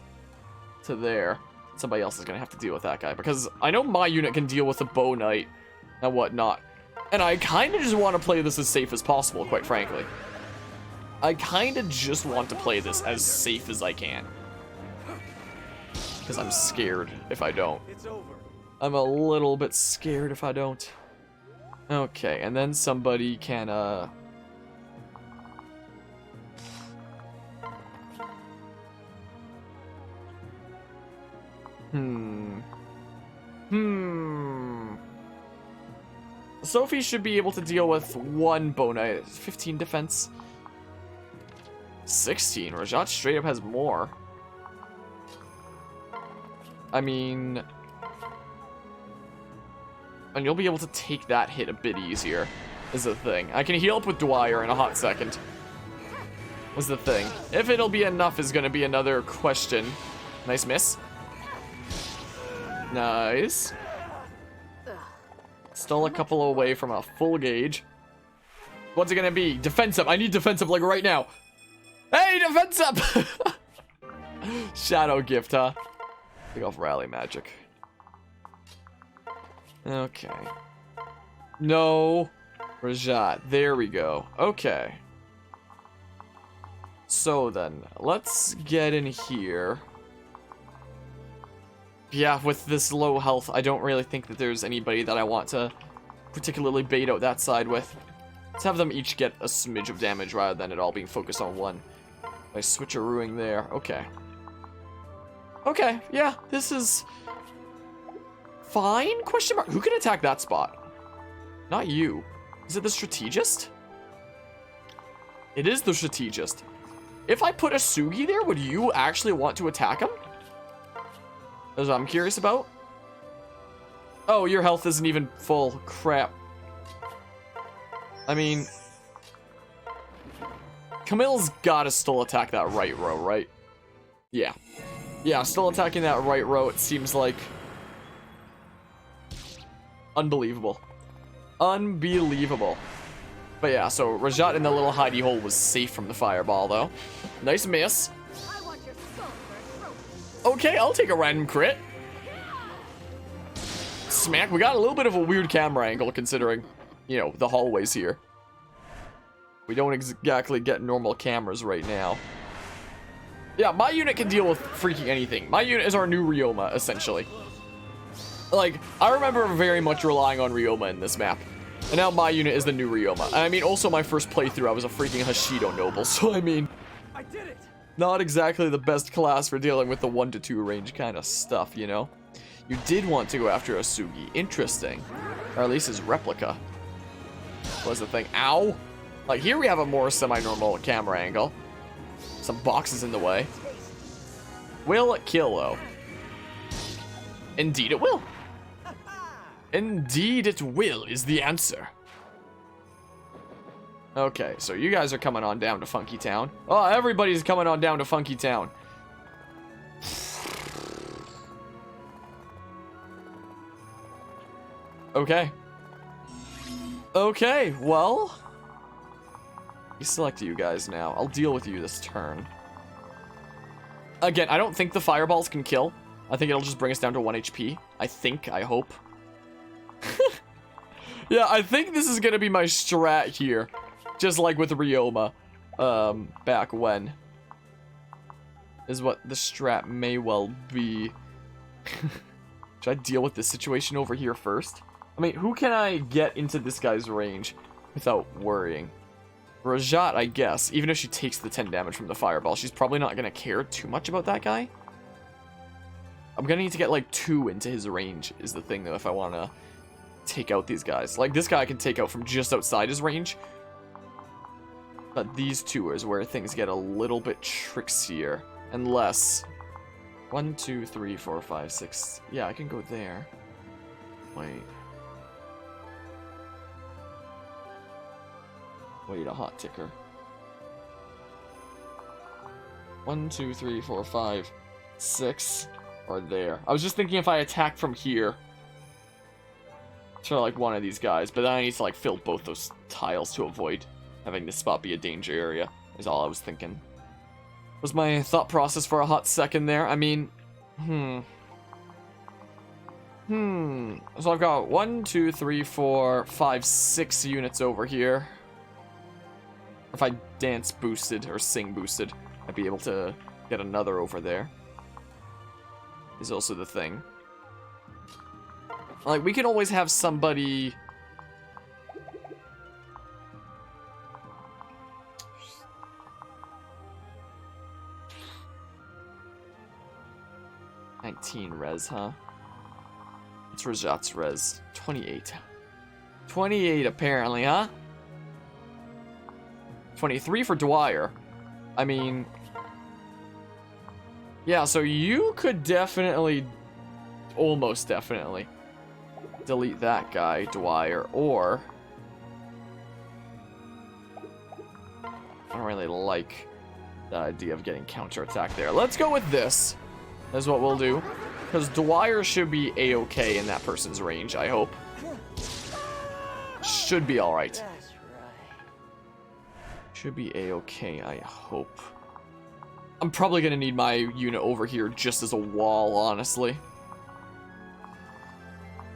To there. Somebody else is going to have to deal with that guy. Because I know my unit can deal with the Bow Knight and whatnot. And I kind of just want to play this as safe as possible, quite frankly. I kind of just want to play this as safe as I can. Because I'm scared if I don't. I'm a little bit scared if I don't. Okay, and then somebody can, Sophie should be able to deal with 1 Bow Knight. 15 defense. 16. Rajat straight up has more. I mean... and you'll be able to take that hit a bit easier, is the thing. I can heal up with Dwyer in a hot second. Was the thing. If it'll be enough is going to be another question. Nice miss. Nice. Still a couple away from a full gauge. What's it gonna be? Defensive. I need defensive like right now. Hey, defensive! Shadow gift, huh? Take off rally magic. Okay. No. Rajat. There we go. Okay. So then, let's get in here. Yeah, with this low health, I don't really think that there's anybody that I want to particularly bait out that side with. Let's have them each get a smidge of damage rather than it all being focused on one. I switcherooing there. Okay. Okay, yeah, this is fine? Question mark. Who can attack that spot? Not you. Is it the strategist? It is the strategist. If I put a Sugi there, would you actually want to attack him? That's what I'm curious about. Oh, your health isn't even full. Crap. I mean, Camille's gotta still attack that right row, right? Yeah. Yeah, still attacking that right row, it seems like. Unbelievable. Unbelievable. But yeah, so Rajat in the little hidey hole was safe from the fireball, though. Nice miss. Okay, I'll take a random crit. Smack. We got a little bit of a weird camera angle, considering, you know, the hallways here. We don't exactly get normal cameras right now. Yeah, my unit can deal with freaking anything. My unit is our new Ryoma, essentially. Like, I remember very much relying on Ryoma in this map. And now my unit is the new Ryoma. And I mean, also my first playthrough, I was a freaking Hashido noble. So, I mean, I did it. Not exactly the best class for dealing with the 1 to 2 range kind of stuff, you know? You did want to go after a Sugi. Interesting. Or at least his replica. Was the thing. Ow! Like, here we have a more semi-normal camera angle. Some boxes in the way. Will it kill, though? Indeed it will. Indeed it will is the answer. Okay, so you guys are coming on down to Funky Town. Oh, everybody's coming on down to Funky Town. Okay. Okay, well. We select you guys now. I'll deal with you this turn. Again, I don't think the fireballs can kill. I think it'll just bring us down to 1 HP. I hope. Yeah, I think this is gonna be my strat here. Just like with Ryoma, back when. Is what the strat may well be. Should I deal with this situation over here first? I mean, who can I get into this guy's range without worrying? Rajat, I guess. Even if she takes the 10 damage from the fireball, she's probably not gonna care too much about that guy. I'm gonna need to get like 2 into his range is the thing though if I wanna take out these guys. Like this guy I can take out from just outside his range. But these 2 is where things get a little bit trickier. Unless 1, 2, 3, 4, 5, 6. Yeah, I can go there. Wait, a hot ticker. 1, 2, 3, 4, 5, 6. Or there. I was just thinking if I attack from here to like one of these guys, but then I need to like fill both those tiles to avoid having this spot be a danger area, is all I was thinking. Was my thought process for a hot second there. I mean, So I've got 1, 2, 3, 4, 5, 6 units over here. If I dance boosted or sing boosted, I'd be able to get another over there. Is also the thing. Like, we can always have somebody... $19 res, huh? It's Rajat's res. 28. 28 apparently, huh? 23 for Dwyer. I mean... Yeah, so you could definitely, almost definitely, delete that guy, Dwyer, or... I don't really like the idea of getting counterattack there. Let's go with this. That's what we'll do. Because Dwyer should be a-okay in that person's range, I hope. Should be alright. That's right. Should be a-okay, I hope. I'm probably going to need my unit over here just as a wall, honestly.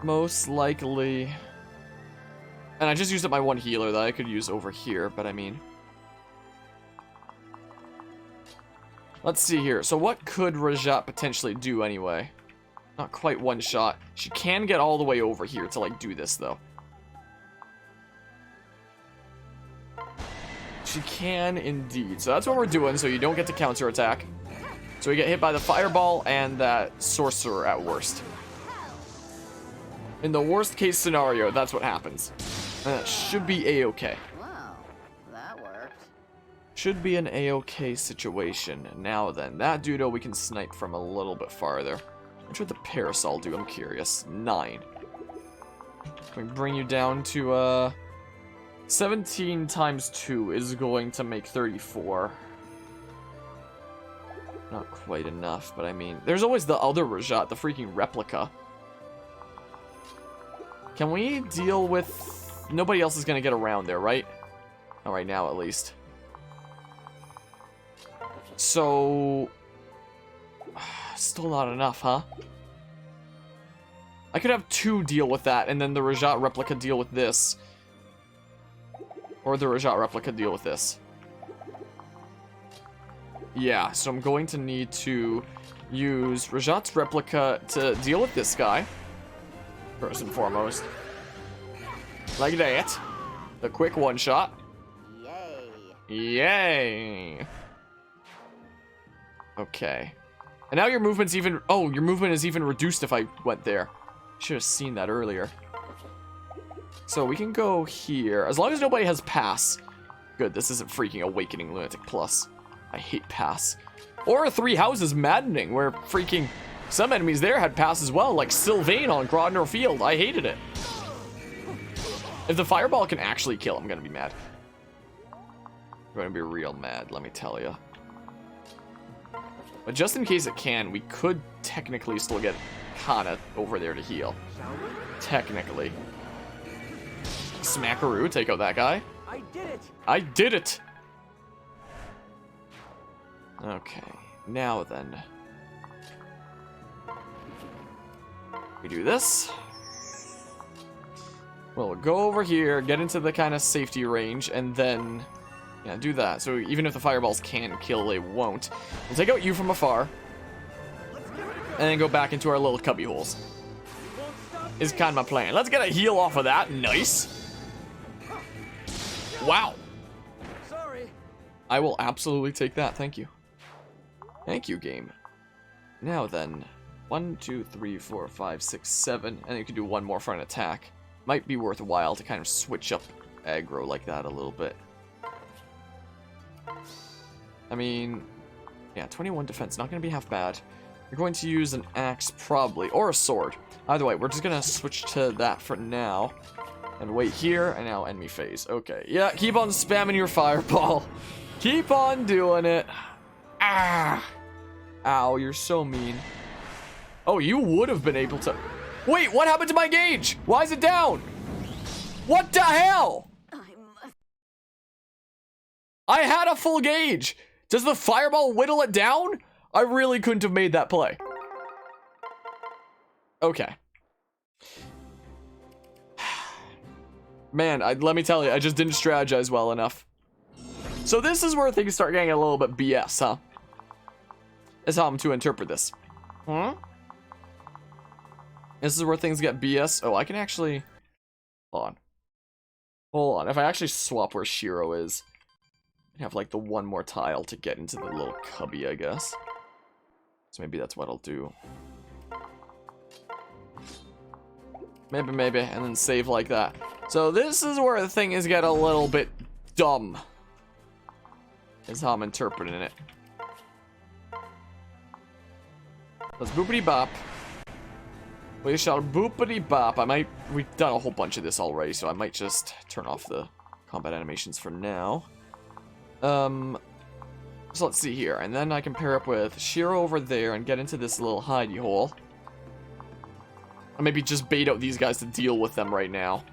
Most likely. And I just used up my one healer that I could use over here, but I mean... Let's see here. So what could Rajat potentially do anyway? Not quite one shot. She can get all the way over here to, like, do this, though. She can indeed. So that's what we're doing, so you don't get to counterattack. So we get hit by the fireball and that sorcerer at worst. In the worst case scenario, that's what happens. And that should be a-okay. Wow, that worked. Should be an a-okay situation. Now then, that dudo we can snipe from a little bit farther. What should the parasol do? I'm curious. 9. Can we bring you down to, 17 times 2 is going to make 34. Not quite enough, but I mean... There's always the other Rajat, the freaking replica. Can we deal with... Nobody else is going to get around there, right? Not right now, at least. So... Still not enough, huh? I could have 2 deal with that, and then the Rajat replica deal with this. Or the Rajat replica deal with this. Yeah, so I'm going to need to use Rajat's replica to deal with this guy. First and foremost. Like that. The quick one shot. Yay. Yay. Okay. And now your movement's even... Oh, your movement is even reduced if I went there. Should have seen that earlier. So we can go here. As long as nobody has pass. Good, this isn't freaking Awakening Lunatic Plus. I hate pass. Or 3 houses maddening, where freaking some enemies there had pass as well, like Sylvain on Grodner Field. I hated it. If the fireball can actually kill, I'm gonna be mad. I'm gonna be real mad, let me tell you. But just in case it can, we could technically still get Kana over there to heal. Technically. Smackaroo, take out that guy. I did it. I did it! Okay, now then. We do this. We'll go over here, get into the kind of safety range, and then... Yeah, do that. So even if the fireballs can kill, they won't. We'll take out you from afar. And then go back into our little cubby holes. Is kind of my plan. Let's get a heal off of that. Nice. Wow. Sorry. I will absolutely take that. Thank you. Thank you, game. Now then. 1, 2, 3, 4, 5, 6, 7. And you can do one more front attack. Might be worthwhile to kind of switch up aggro like that a little bit. I mean, yeah, 21 defense. Not going to be half bad. You're going to use an axe probably. Or a sword. Either way, we're just going to switch to that for now. And wait here, and now enemy phase. Okay, yeah, keep on spamming your fireball. Keep on doing it. Ah! Ow, you're so mean. Oh, you would have been able to... Wait, what happened to my gauge? Why is it down? What the hell? I had a full gauge. Does the fireball whittle it down? I really couldn't have made that play. Okay. Man, let me tell you, I just didn't strategize well enough. So this is where things start getting a little bit BS, huh? That's how I'm to interpret this. Huh? This is where things get BS. Oh, I can actually... Hold on. Hold on. If I actually swap where Shiro is, I have like the one more tile to get into the little cubby, I guess. So maybe that's what I'll do. Maybe, and then save like that. So this is where the thing is get a little bit dumb. Is how I'm interpreting it. Let's boopity bop. We shall boopity bop. We've done a whole bunch of this already, so I might just turn off the combat animations for now. So let's see here, and then I can pair up with Shiro over there and get into this little hidey hole. Or maybe just bait out these guys to deal with them right now.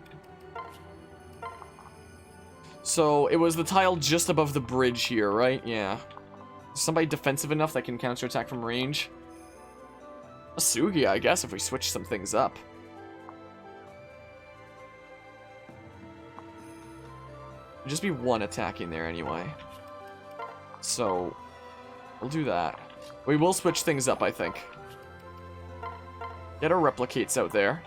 So, it was the tile just above the bridge here, right? Yeah. Somebody defensive enough that can counterattack from range? Asugi, I guess, if we switch some things up. It'd just be one attacking there anyway. So, we'll do that. We will switch things up, I think. Get our replicates out there.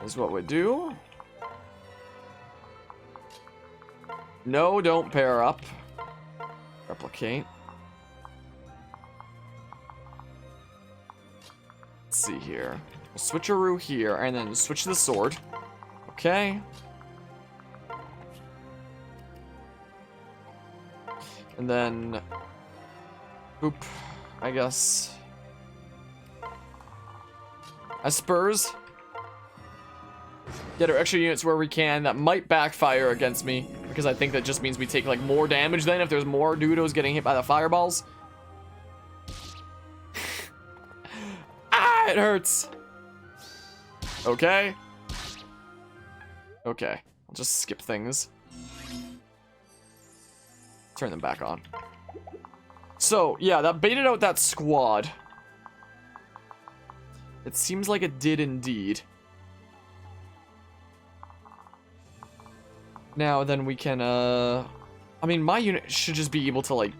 Is what we do. No, don't pair up. Replicate. Let's see here. We'll switcheroo here, and then switch the sword. Okay. And then... Oop. I guess... As Spurs. Get our extra units where we can. That might backfire against me, because I think that just means we take like more damage then if there's more Dudos getting hit by the fireballs. Ah, it hurts. Okay. Okay. I'll just skip things. Turn them back on. So, yeah, that baited out that squad. It seems like it did indeed. Now, then we can, I mean, my unit should just be able to, like,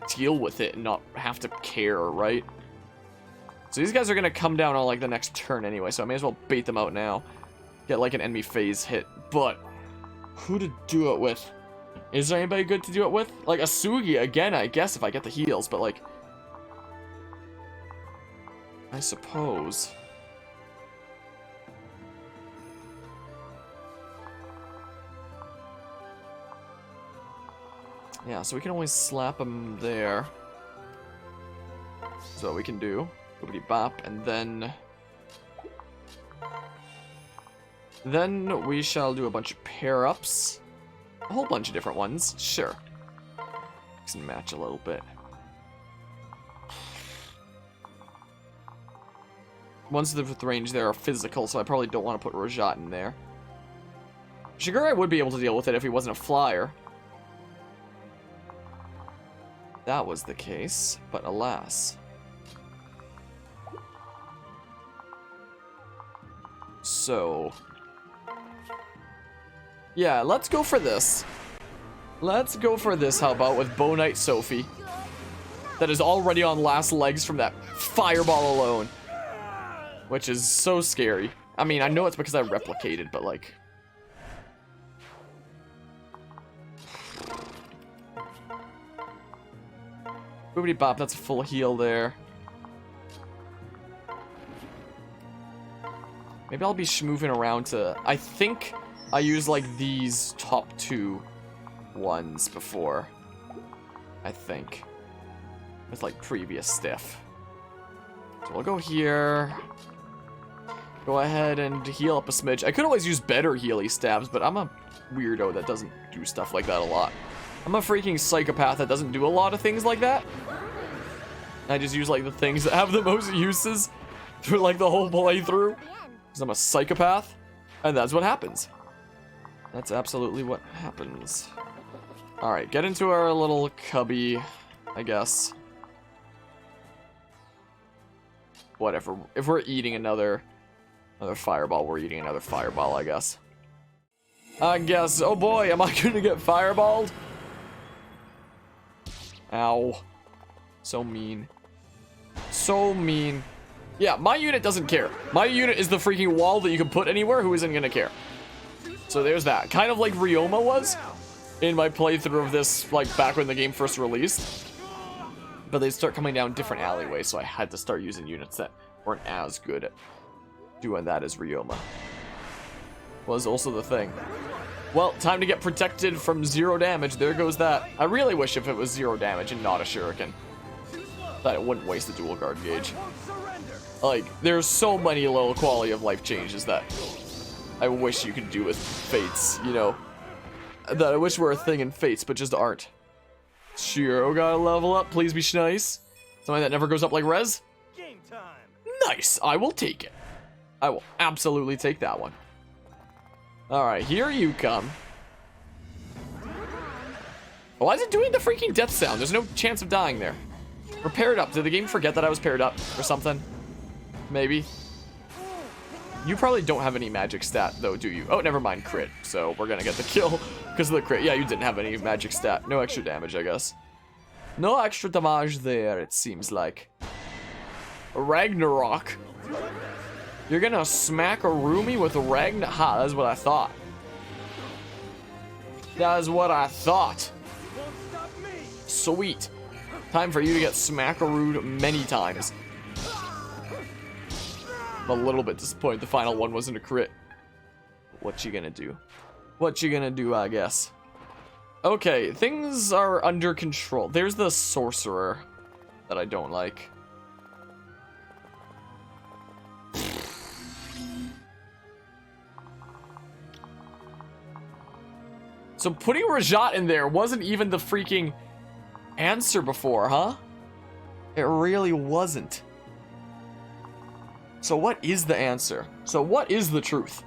deal with it and not have to care, right? So these guys are gonna come down on, like, the next turn anyway, so I may as well bait them out now. Get, like, an enemy phase hit. But, who to do it with? Is there anybody good to do it with? Like, Asugi, again, I guess, if I get the heals, but, like... I suppose... Yeah, so we can always slap him there. That's what we can do. Boopity bop, and then... Then we shall do a bunch of pair-ups. A whole bunch of different ones. Sure. Mix and match a little bit. Ones with range there are physical, so I probably don't want to put Rajat in there. Shigure would be able to deal with it if he wasn't a flyer. That was the case, but alas. So... Yeah, let's go for this. Let's go for this, how about, with Bow Knight Sophie. That is already on last legs from that fireball alone. Which is so scary. I mean, I know it's because I replicated, but like... Boopity bop, that's a full heal there. Maybe I'll be schmooving around to... I think I used like these top two ones before. I think. With like previous stuff. So we'll go here. Go ahead and heal up a smidge. I could always use better healy stabs, but I'm a weirdo that doesn't do stuff like that a lot. I'm a freaking psychopath that doesn't do a lot of things like that. I just use like the things that have the most uses through like the whole playthrough. Because I'm a psychopath. And that's what happens. That's absolutely what happens. Alright, get into our little cubby, I guess. Whatever. If we're eating another fireball, we're eating another fireball, I guess. Oh boy, am I gonna get fireballed? Ow. So mean. So mean. Yeah, my unit doesn't care. My unit is the freaking wall that you can put anywhere. Who isn't gonna care? So there's that. Kind of like Ryoma was in my playthrough of this, like back when the game first released. But they start coming down different alleyways, so I had to start using units that weren't as good at doing that as Ryoma. Was also the thing. Well, time to get protected from 0 damage. There goes that. I really wish if it was 0 damage and not a shuriken. That it wouldn't waste the dual guard gauge. Like, there's so many little quality of life changes that I wish you could do with Fates, you know. That I wish were a thing in Fates, but just aren't. Shiro gotta level up, please be nice. Something that never goes up like Rez. Game time. Nice. I will take it. I will absolutely take that one. Alright, here you come. Why is it doing the freaking death sound? There's no chance of dying there. We're paired up. Did the game forget that I was paired up or something? Maybe. You probably don't have any magic stat, though, do you? Oh, never mind. Crit. So we're gonna get the kill because of the crit. Yeah, you didn't have any magic stat. No extra damage, I guess. No extra damage there, it seems like. Ragnarok. You're gonna smack a roomie with Ragnarok? Ha, that's what I thought. That is what I thought. Sweet. Time for you to get smackarooed many times. I'm a little bit disappointed the final one wasn't a crit. What you gonna do? What you gonna do, I guess? Okay, things are under control. There's the sorcerer that I don't like. So putting Rajat in there wasn't even the freaking answer before, huh? It really wasn't. So what is the answer? So what is the truth?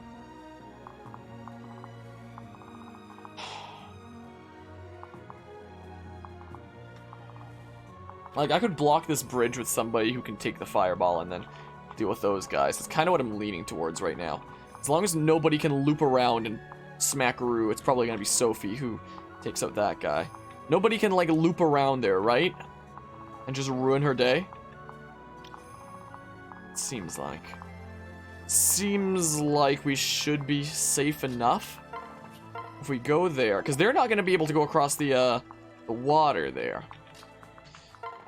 Like, I could block this bridge with somebody who can take the fireball and then deal with those guys. That's kind of what I'm leaning towards right now. As long as nobody can loop around and smackaroo, it's probably going to be Sophie who takes out that guy. Nobody can, like, loop around there, right? And just ruin her day? It seems like. Seems like we should be safe enough if we go there. Because they're not going to be able to go across the water there.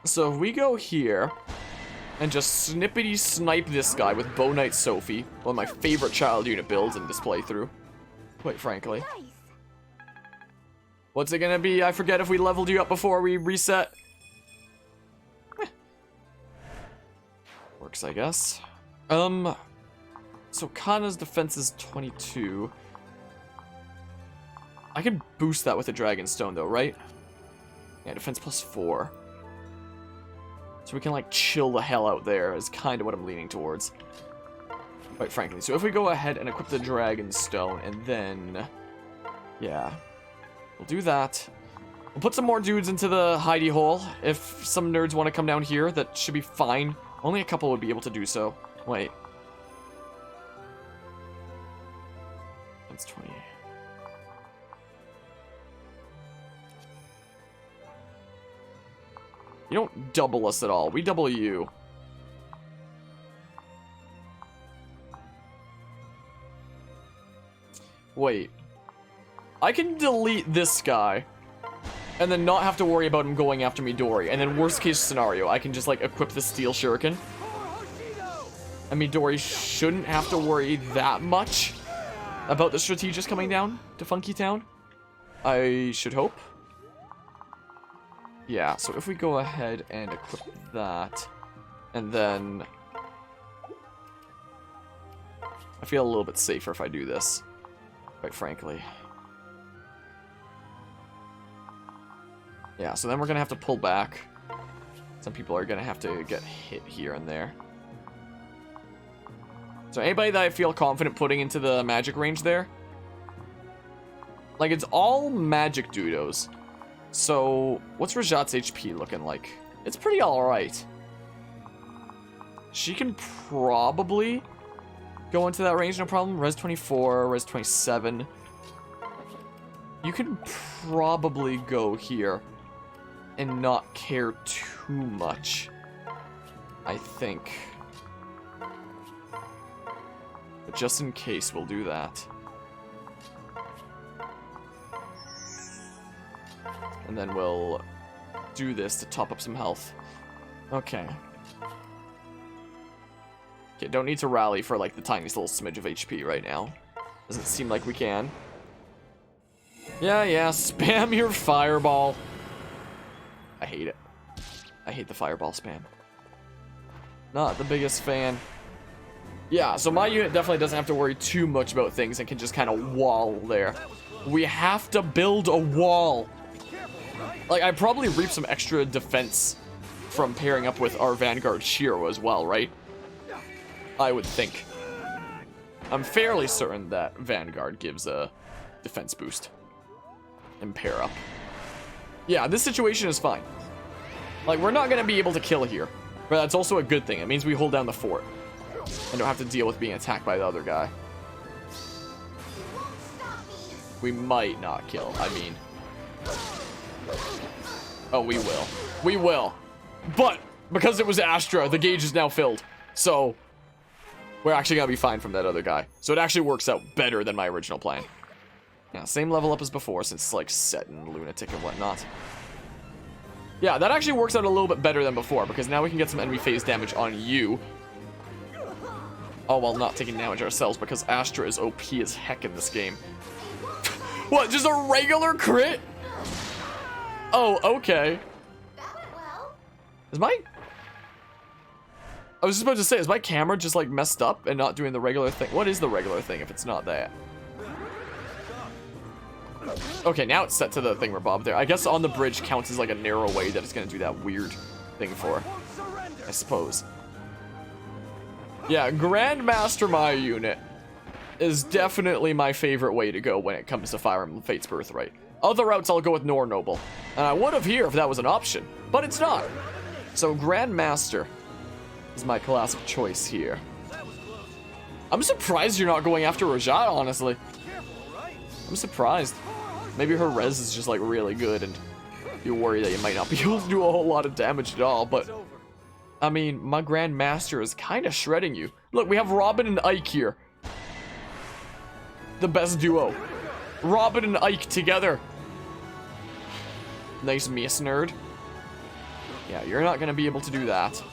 So if we go here and just snippety snipe this guy with Bow Knight Sophie, one of my favorite child unit builds in this playthrough, quite frankly. Nice. What's it gonna be? I forget if we leveled you up before we reset. Works, I guess. So Kana's defense is 22. I can boost that with a Dragon Stone though, right? Yeah, defense plus 4. So we can, like, chill the hell out there is kind of what I'm leaning towards. Quite frankly. So if we go ahead and equip the Dragon Stone, and then... yeah. We'll do that. We'll put some more dudes into the hidey hole. If some nerds want to come down here, that should be fine. Only a couple would be able to do so. Wait. That's 20. You don't double us at all. We double you. Wait. I can delete this guy and then not have to worry about him going after Midori. And then worst case scenario, I can just, like, equip the Steel Shuriken. And Midori shouldn't have to worry that much about the Strategist coming down to Funky Town. I should hope. Yeah, so if we go ahead and equip that, and then... I feel a little bit safer if I do this, quite frankly. Yeah, so then we're gonna have to pull back. Some people are gonna have to get hit here and there. So anybody that I feel confident putting into the magic range there? Like, it's all magic dudos. So, what's Rajat's HP looking like? It's pretty alright. She can probably go into that range, no problem. Res 24, Res 27. You can probably go here and not care too much, I think. But just in case, we'll do that. And then we'll do this to top up some health. Okay. Okay, don't need to rally for, like, the tiniest little smidge of HP right now. Doesn't seem like we can. Yeah, spam your fireball. I hate it. I hate the fireball spam. Not the biggest fan. Yeah, so my unit definitely doesn't have to worry too much about things and can just kind of wall there. We have to build a wall. Like, I probably reap some extra defense from pairing up with our Vanguard Shiro as well, right? I would think. I'm fairly certain that Vanguard gives a defense boost. And pair up. Yeah, this situation is fine. Like, we're not going to be able to kill here. But that's also a good thing. It means we hold down the fort. And don't have to deal with being attacked by the other guy. We might not kill. I mean... Oh, we will. We will. But, because it was Astra, the gauge is now filled. So, we're actually going to be fine from that other guy. So it actually works out better than my original plan. Yeah, same level up as before, since it's like set in Lunatic and whatnot. Yeah, that actually works out a little bit better than before, because now we can get some enemy phase damage on you. Oh, while not taking damage ourselves, because Astra is OP as heck in this game. What, just a regular crit? Oh, okay. Is my... I was just about to say, is my camera just like messed up and not doing the regular thing? What is the regular thing if it's not that? Okay, now it's set to the thingamabob there. I guess on the bridge counts as like a narrow way that it's gonna do that weird thing for, I suppose. Yeah, Grandmaster my unit is definitely my favorite way to go when it comes to Fire Emblem Fates Birthright. Other routes I'll go with Nor Noble. And I would have here if that was an option, but it's not. So Grandmaster is my class of choice here. I'm surprised you're not going after Rajat, honestly. I'm surprised. Maybe her res is just like really good and you worry that you might not be able to do a whole lot of damage at all, but I mean, my Grandmaster is kind of shredding you. Look, we have Robin and Ike here. The best duo. Robin and Ike together. Nice miss, nerd. Yeah, you're not gonna be able to do that.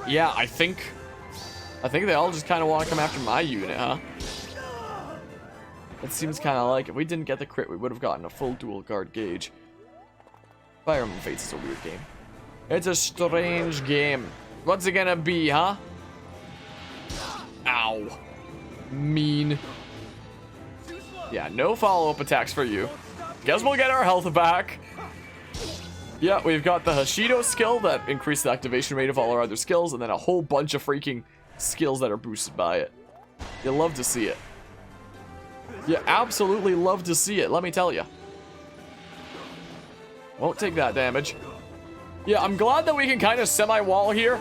Yeah, I think they all just kind of want to come after my unit, huh? It seems kind of like if we didn't get the crit, we would have gotten a full dual guard gauge. Fire Emblem Fates is a weird game. It's a strange game. What's it gonna be, huh? Ow. Mean. Yeah, no follow-up attacks for you. Guess we'll get our health back. Yeah, we've got the Hashido skill that increases the activation rate of all our other skills, and then a whole bunch of freaking skills that are boosted by it. You'll love to see it. You absolutely love to see it, let me tell you. Won't take that damage. Yeah, I'm glad that we can kind of semi-wall here.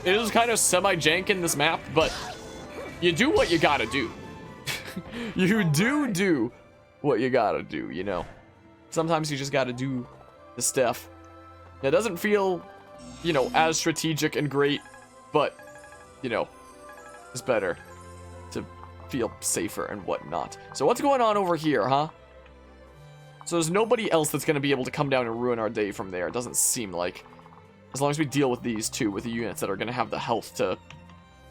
It is kind of semi-jank in this map, but you do what you gotta do. You do what you gotta do, you know. Sometimes you just gotta do the stuff. It doesn't feel, you know, as strategic and great, but, you know, it's better to feel safer and whatnot. So what's going on over here, huh? So there's nobody else that's going to be able to come down and ruin our day from there. It doesn't seem like. As long as we deal with these two, with the units that are going to have the health to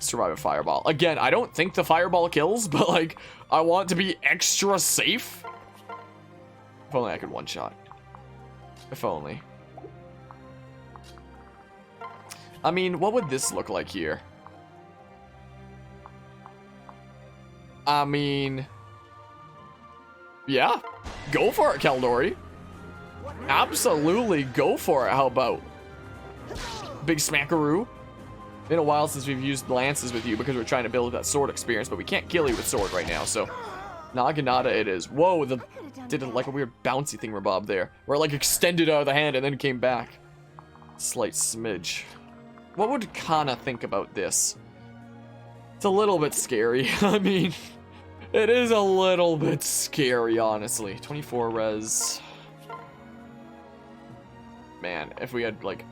survive a fireball. Again, I don't think the fireball kills, but like, I want to be extra safe. If only I could one-shot. If only. I mean, what would this look like here? I mean... yeah, go for it, Kaldori. Absolutely go for it, how about? Big smackaroo. Been a while since we've used lances with you because we're trying to build that sword experience, but we can't kill you with sword right now, so... Naginata it is. Whoa, did it like a weird bouncy thingamabob there. Where it like extended out of the hand and then came back. Slight smidge. What would Kana think about this? It's a little bit scary. I mean... it is a little bit scary, honestly. 24 res. Man, if we had, like,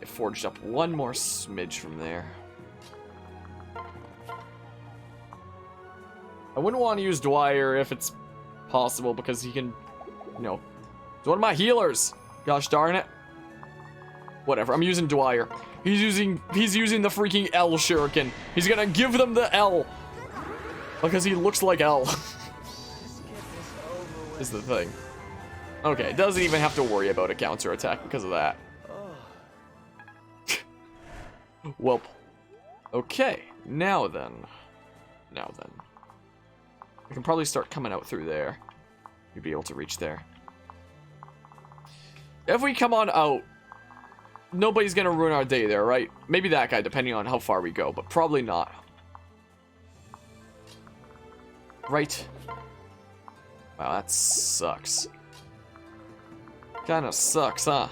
forged up one more smidge from there. I wouldn't want to use Dwyer if it's possible, because he can, you know, it's one of my healers. Gosh darn it. Whatever, I'm using Dwyer. He's using the freaking L shuriken. He's gonna give them the L. Because he looks like L. Is the thing. Okay, doesn't even have to worry about a counter attack because of that. Welp. Okay, now then. We can probably start coming out through there. You'd be able to reach there. If we come on out, nobody's gonna ruin our day there, right? Maybe that guy, depending on how far we go, but probably not. Right. Wow, that sucks. Kinda sucks, huh?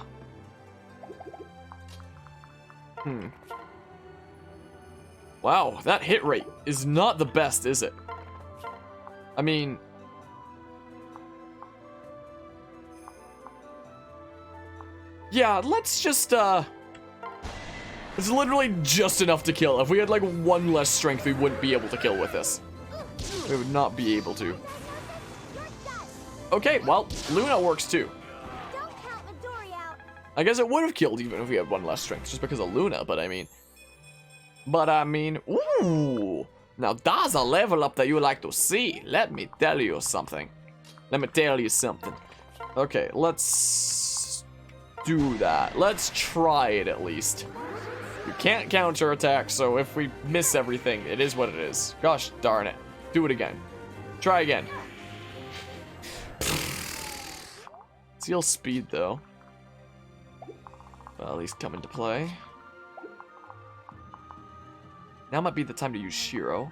Wow, that hit rate is not the best, is it? I mean... yeah, let's just, it's literally just enough to kill. If we had, like, one less strength, we wouldn't be able to kill with this. We would not be able to. Okay, well, Luna works too. I guess it would have killed even if we had one less strength, just because of Luna, but I mean... ooh! Now that's a level up that you like to see. Let me tell you something. Okay, let's do that. Let's try it at least. You can't counterattack, so if we miss everything, it is what it is. Gosh darn it. Do it again. Try again. Seal speed, though. Well, at least come into play. Now might be the time to use Shiro.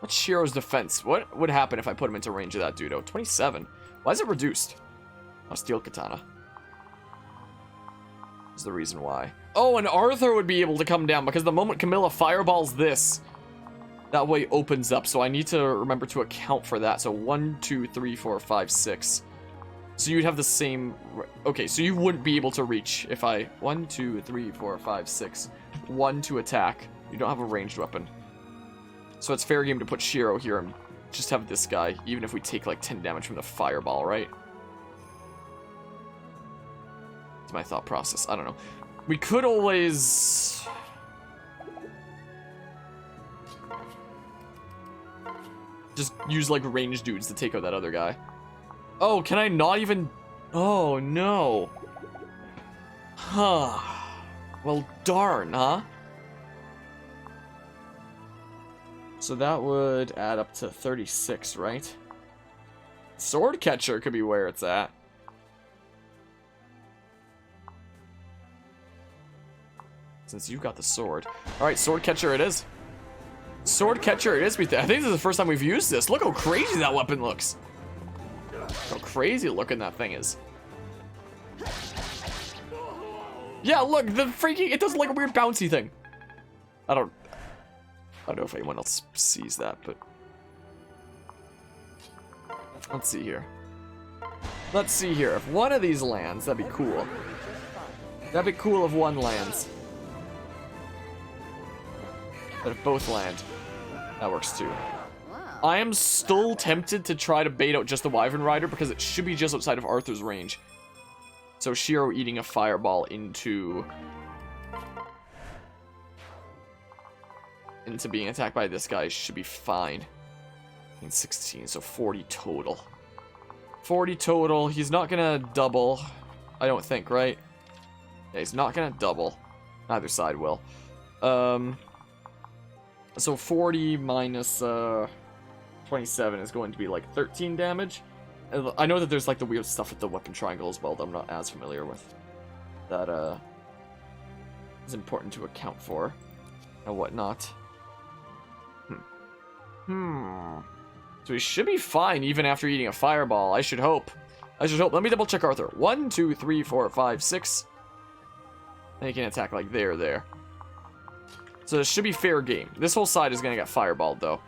What's Shiro's defense? What would happen if I put him into range of that dude? 27. Why is it reduced? Oh, steel katana. Is the reason why. Oh, and Arthur would be able to come down because the moment Camilla fireballs this, that way opens up. So I need to remember to account for that. So 1, 2, 3, 4, 5, 6. So you'd have the same... okay, so you wouldn't be able to reach if I... 1, 2, 3, 4, 5, 6. 1 to attack. You don't have a ranged weapon. So it's fair game to put Shiro here and just have this guy, even if we take like 10 damage from the fireball, right? It's my thought process. I don't know. We could always... just use like ranged dudes to take out that other guy. Oh, can I not even... oh, no. Huh. Well, darn, huh? So that would add up to 36, right? Sword Catcher could be where it's at. Since you've got the sword. Alright, Sword Catcher it is. Sword Catcher it is. I think this is the first time we've used this. Look how crazy that weapon looks. How crazy looking that thing is. Yeah, look, the freaking... it does like a weird bouncy thing. I don't know if anyone else sees that, but... let's see here. Let's see here. If one of these lands, that'd be cool. That'd be cool if one lands. But if both land, that works too. I am still tempted to try to bait out just the Wyvern Rider because it should be just outside of Arthur's range. So Shiro eating a fireball into being attacked by this guy should be fine. I mean, 16, so 40 total. 40 total. He's not gonna double, I don't think, right? Yeah, he's not gonna double. Neither side will. So 40 minus 27 is going to be like 13 damage. I know that there's like the weird stuff with the weapon triangle as well that I'm not as familiar with. That is important to account for and whatnot. So he should be fine even after eating a fireball. I should hope. I should hope. Let me double check Arthur. 1, 2, 3, 4, 5, 6. And he can attack like there. So this should be fair game. This whole side is gonna get fireballed though.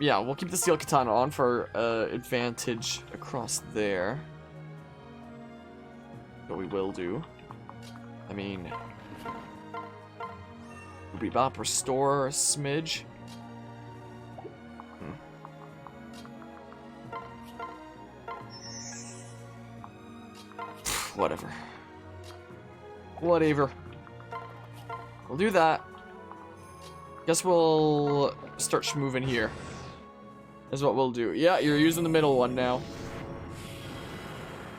Yeah, we'll keep the steel katana on for advantage across there. What we will do. I mean, Bebop restore a smidge. Whatever. We'll do that. Guess we'll start moving here. Is what we'll do. Yeah, you're using the middle one now.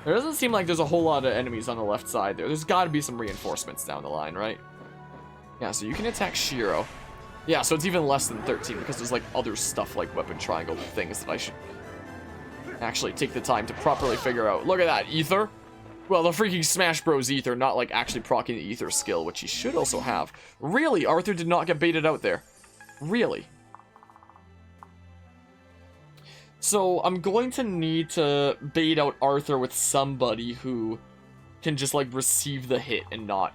There doesn't seem like there's a whole lot of enemies on the left side there. There's got to be some reinforcements down the line, right? Yeah, so you can attack Shiro. Yeah, so it's even less than 13 because there's like other stuff like weapon triangle things that I should actually take the time to properly figure out. Look at that, Ether. Well, the freaking Smash Bros. Ether, not like actually proccing the Ether skill, which he should also have. Really, Arthur did not get baited out there. Really. So, I'm going to need to bait out Arthur with somebody who can just, like, receive the hit and not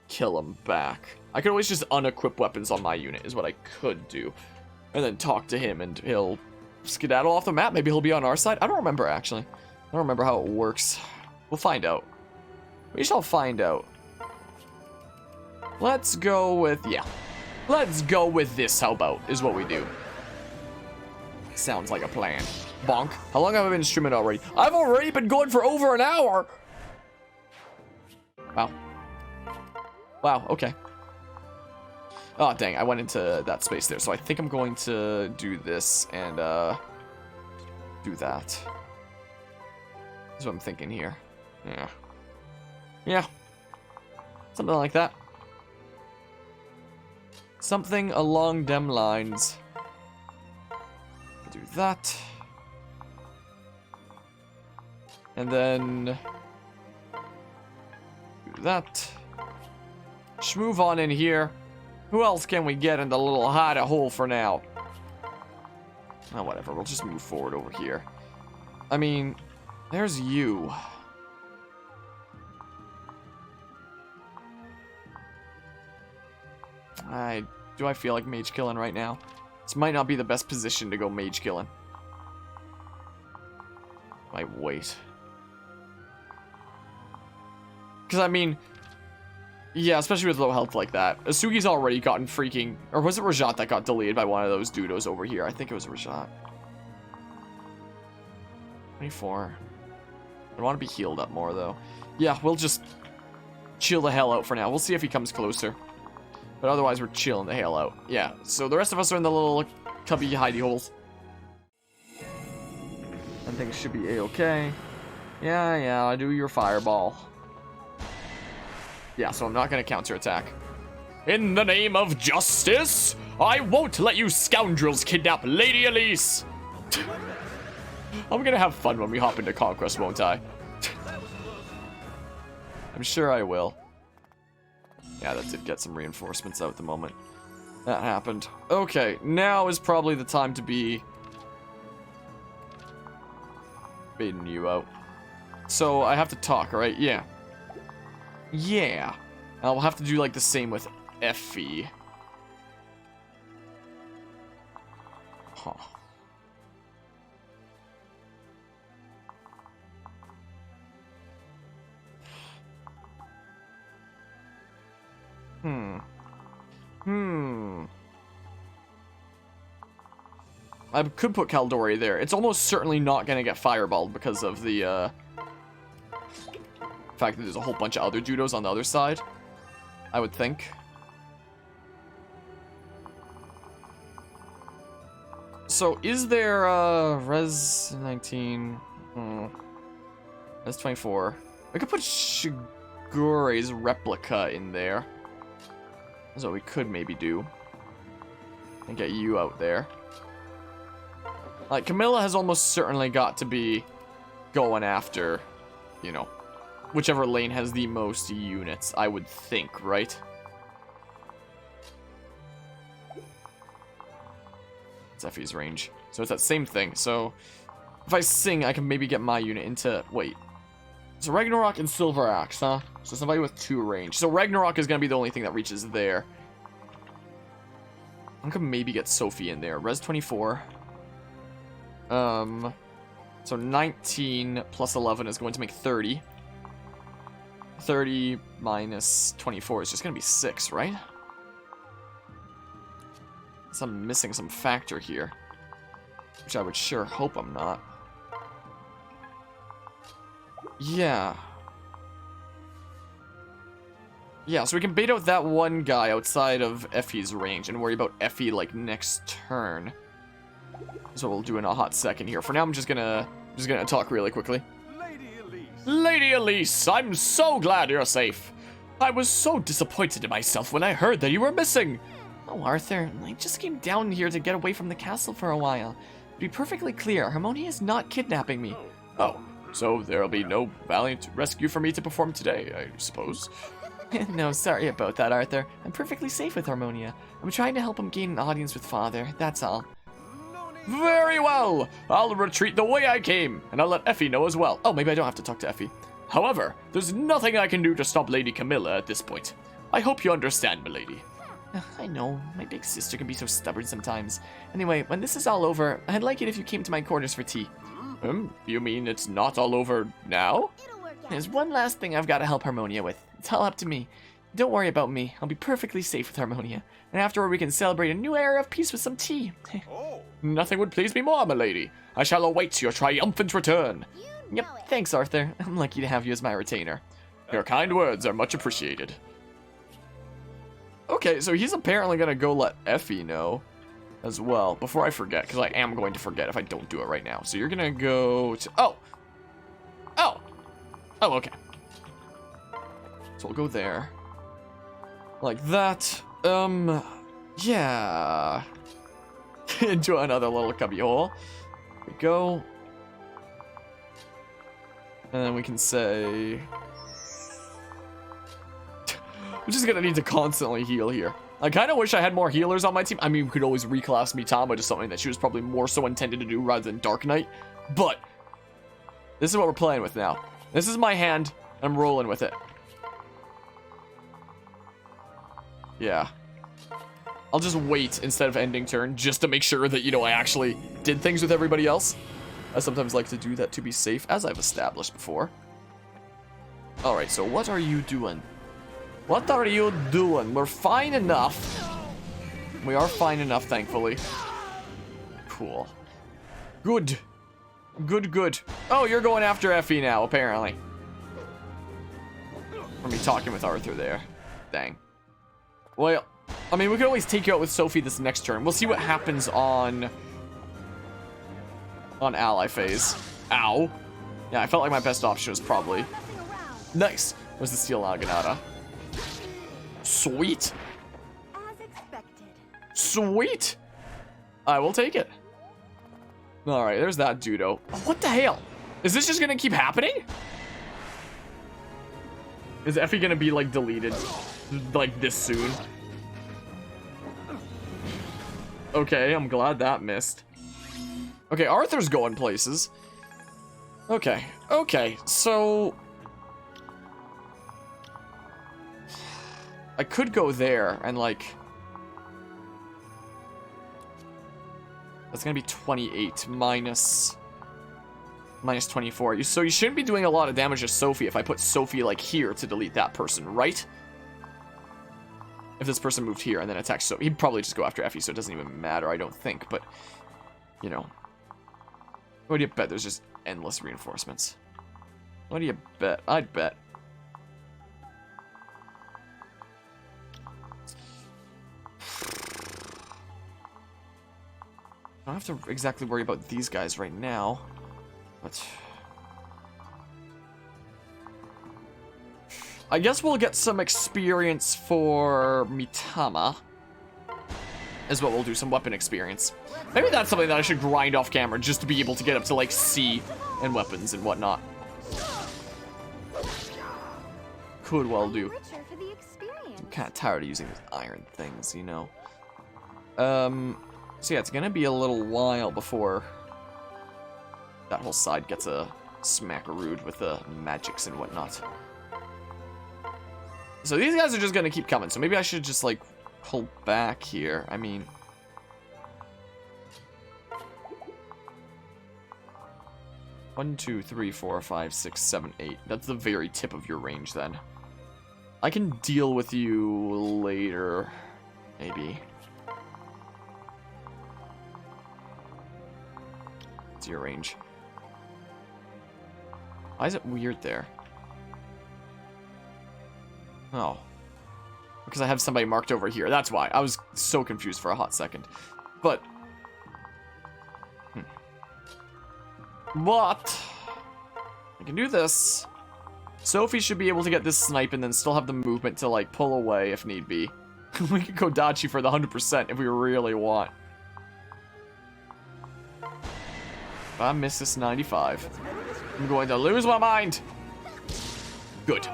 kill him back. I could always just unequip weapons on my unit, is what I could do. And then talk to him, and he'll skedaddle off the map. Maybe he'll be on our side. I don't remember, actually. I don't remember how it works. We'll find out. We shall find out. Let's go with, yeah. Let's go with this, how about, is what we do. Sounds like a plan. Bonk. How long have I been streaming already? I've already been going for over an hour! Wow. Wow, okay. Oh, dang, I went into that space there. So I think I'm going to do this and, do that. That's what I'm thinking here. Yeah. Yeah. Something like that. Something along them lines. Do that. And then do that. Move on in here. Who else can we get in the little hidey hole for now? Oh, whatever. We'll just move forward over here. I mean, there's you. Do I feel like mage killing right now? This might not be the best position to go mage killing. Might wait. Because, I mean, yeah, especially with low health like that. Asugi's already gotten freaking... Or was it Rajat that got delayed by one of those dudos over here? I think it was Rajat. 24. I want to be healed up more, though. Yeah, we'll just chill the hell out for now. We'll see if he comes closer. But otherwise, we're chilling the hell out. Yeah, so the rest of us are in the little cubby hidey holes. And things should be a-okay. Yeah, I do your fireball. Yeah, so I'm not going to counterattack. In the name of justice, I won't let you scoundrels kidnap Lady Elise. I'm going to have fun when we hop into Conquest, won't I? I'm sure I will. Yeah, that did get some reinforcements out at the moment. That happened. Okay, now is probably the time to be baiting you out. So, I have to talk, right? Yeah. Yeah. I'll have to do, like, the same with Effie. Huh. I could put Caldori there. It's almost certainly not going to get fireballed because of the, fact that there's a whole bunch of other judos on the other side. I would think. So, is there, Res 19? Res 24. I could put Shigure's replica in there. That's what we could maybe do. And get you out there. Like, Camilla has almost certainly got to be going after, you know, whichever lane has the most units, I would think, right? It's Effie's range. So it's that same thing. So if I sing, I can maybe get my unit into... Wait. So Ragnarok and Silver Axe, huh? So somebody with 2 range. So Ragnarok is going to be the only thing that reaches there. I could maybe get Sophie in there. Res 24. So 19 plus 11 is going to make 30. 30 minus 24 is just going to be 6, right? So I'm missing some factor here. Which I would sure hope I'm not. Yeah. Yeah, so we can bait out that one guy outside of Effie's range and worry about Effie, like, next turn. So we'll do in a hot second here. For now, I'm just gonna talk really quickly. Lady Elise, I'm so glad you're safe. I was so disappointed in myself when I heard that you were missing. Oh, Arthur, I just came down here to get away from the castle for a while. be perfectly clear, Harmonia is not kidnapping me. Oh, so there'll be no valiant rescue for me to perform today, I suppose? No, sorry about that, Arthur. I'm perfectly safe with Harmonia. I'm trying to help him gain an audience with Father, that's all. Very well! I'll retreat the way I came, and I'll let Effie know as well. Oh, maybe I don't have to talk to Effie. However, there's nothing I can do to stop Lady Camilla at this point. I hope you understand, milady. I know, my big sister can be so stubborn sometimes. Anyway, when this is all over, I'd like it if you came to my quarters for tea. You mean it's not all over now? There's one last thing I've got to help Harmonia with. It's all up to me. Don't worry about me. I'll be perfectly safe with Harmonia. And afterward we can celebrate a new era of peace with some tea. Nothing would please me more, milady. I shall await your triumphant return. Yep, thanks, Arthur. I'm lucky to have you as my retainer. Your kind words are much appreciated. Okay, so he's apparently gonna go let Effie know as well, before I forget, because I am going to forget if I don't do it right now. So you're gonna go to... Oh! Oh! Oh, okay. So we'll go there. Like that. Yeah. Into another little cubby hole. There we go. And then we can say... I'm just gonna need to constantly heal here. I kind of wish I had more healers on my team. I mean, we could always reclass Mitama to something that she was probably more so intended to do rather than Dark Knight. But this is what we're playing with now. This is my hand. I'm rolling with it. Yeah. I'll just wait instead of ending turn just to make sure that, you know, I actually did things with everybody else. I sometimes like to do that to be safe, as I've established before. Alright, so what are you doing? What are you doing? We're fine enough. We are fine enough, thankfully. Cool. Good. Good, good. Oh, you're going after Effie now, apparently. Or me talking with Arthur there. Dang. Well, I mean, we could always take you out with Sophie this next turn. We'll see what happens on ally phase. Ow. Yeah, I felt like my best option was probably... Nice. Was the Steel Naginata. Sweet. As expected. Sweet. I will take it. Alright, there's that Dudo. Oh, what the hell? Is this just gonna keep happening? Is Effie gonna be, like, deleted, like, this soon? Okay, I'm glad that missed. Okay, Arthur's going places. Okay, okay, so... I could go there and, like... That's gonna be 28 minus 24. So you shouldn't be doing a lot of damage to Sophie if I put Sophie, like, here to delete that person, right? If this person moved here and then attacked Sophie, he'd probably just go after Effie, so it doesn't even matter, I don't think, but, you know. What do you bet? There's just endless reinforcements. What do you bet? I'd bet. I don't have to exactly worry about these guys right now, but... I guess we'll get some experience for Mitama, is what we'll do, some weapon experience. Maybe that's something that I should grind off camera, just to be able to get up to, like, C and weapons and whatnot. Could well do. I'm kind of tired of using these iron things, you know. So yeah, it's gonna be a little while before that whole side gets a smackarood with the magics and whatnot. So these guys are just gonna keep coming, so maybe I should just, like, pull back here. I mean... One, two, three, 4, 5, 6, 7, 8. That's the very tip of your range, then. I can deal with you later, maybe. What's your range? Why is it weird there? Oh. Because I have somebody marked over here. That's why. I was so confused for a hot second. But... But... I can do this. Sophie should be able to get this snipe and then still have the movement to, like, pull away if need be. We could go Dachi for the 100% if we really want. If I miss this 95, I'm going to lose my mind. Good.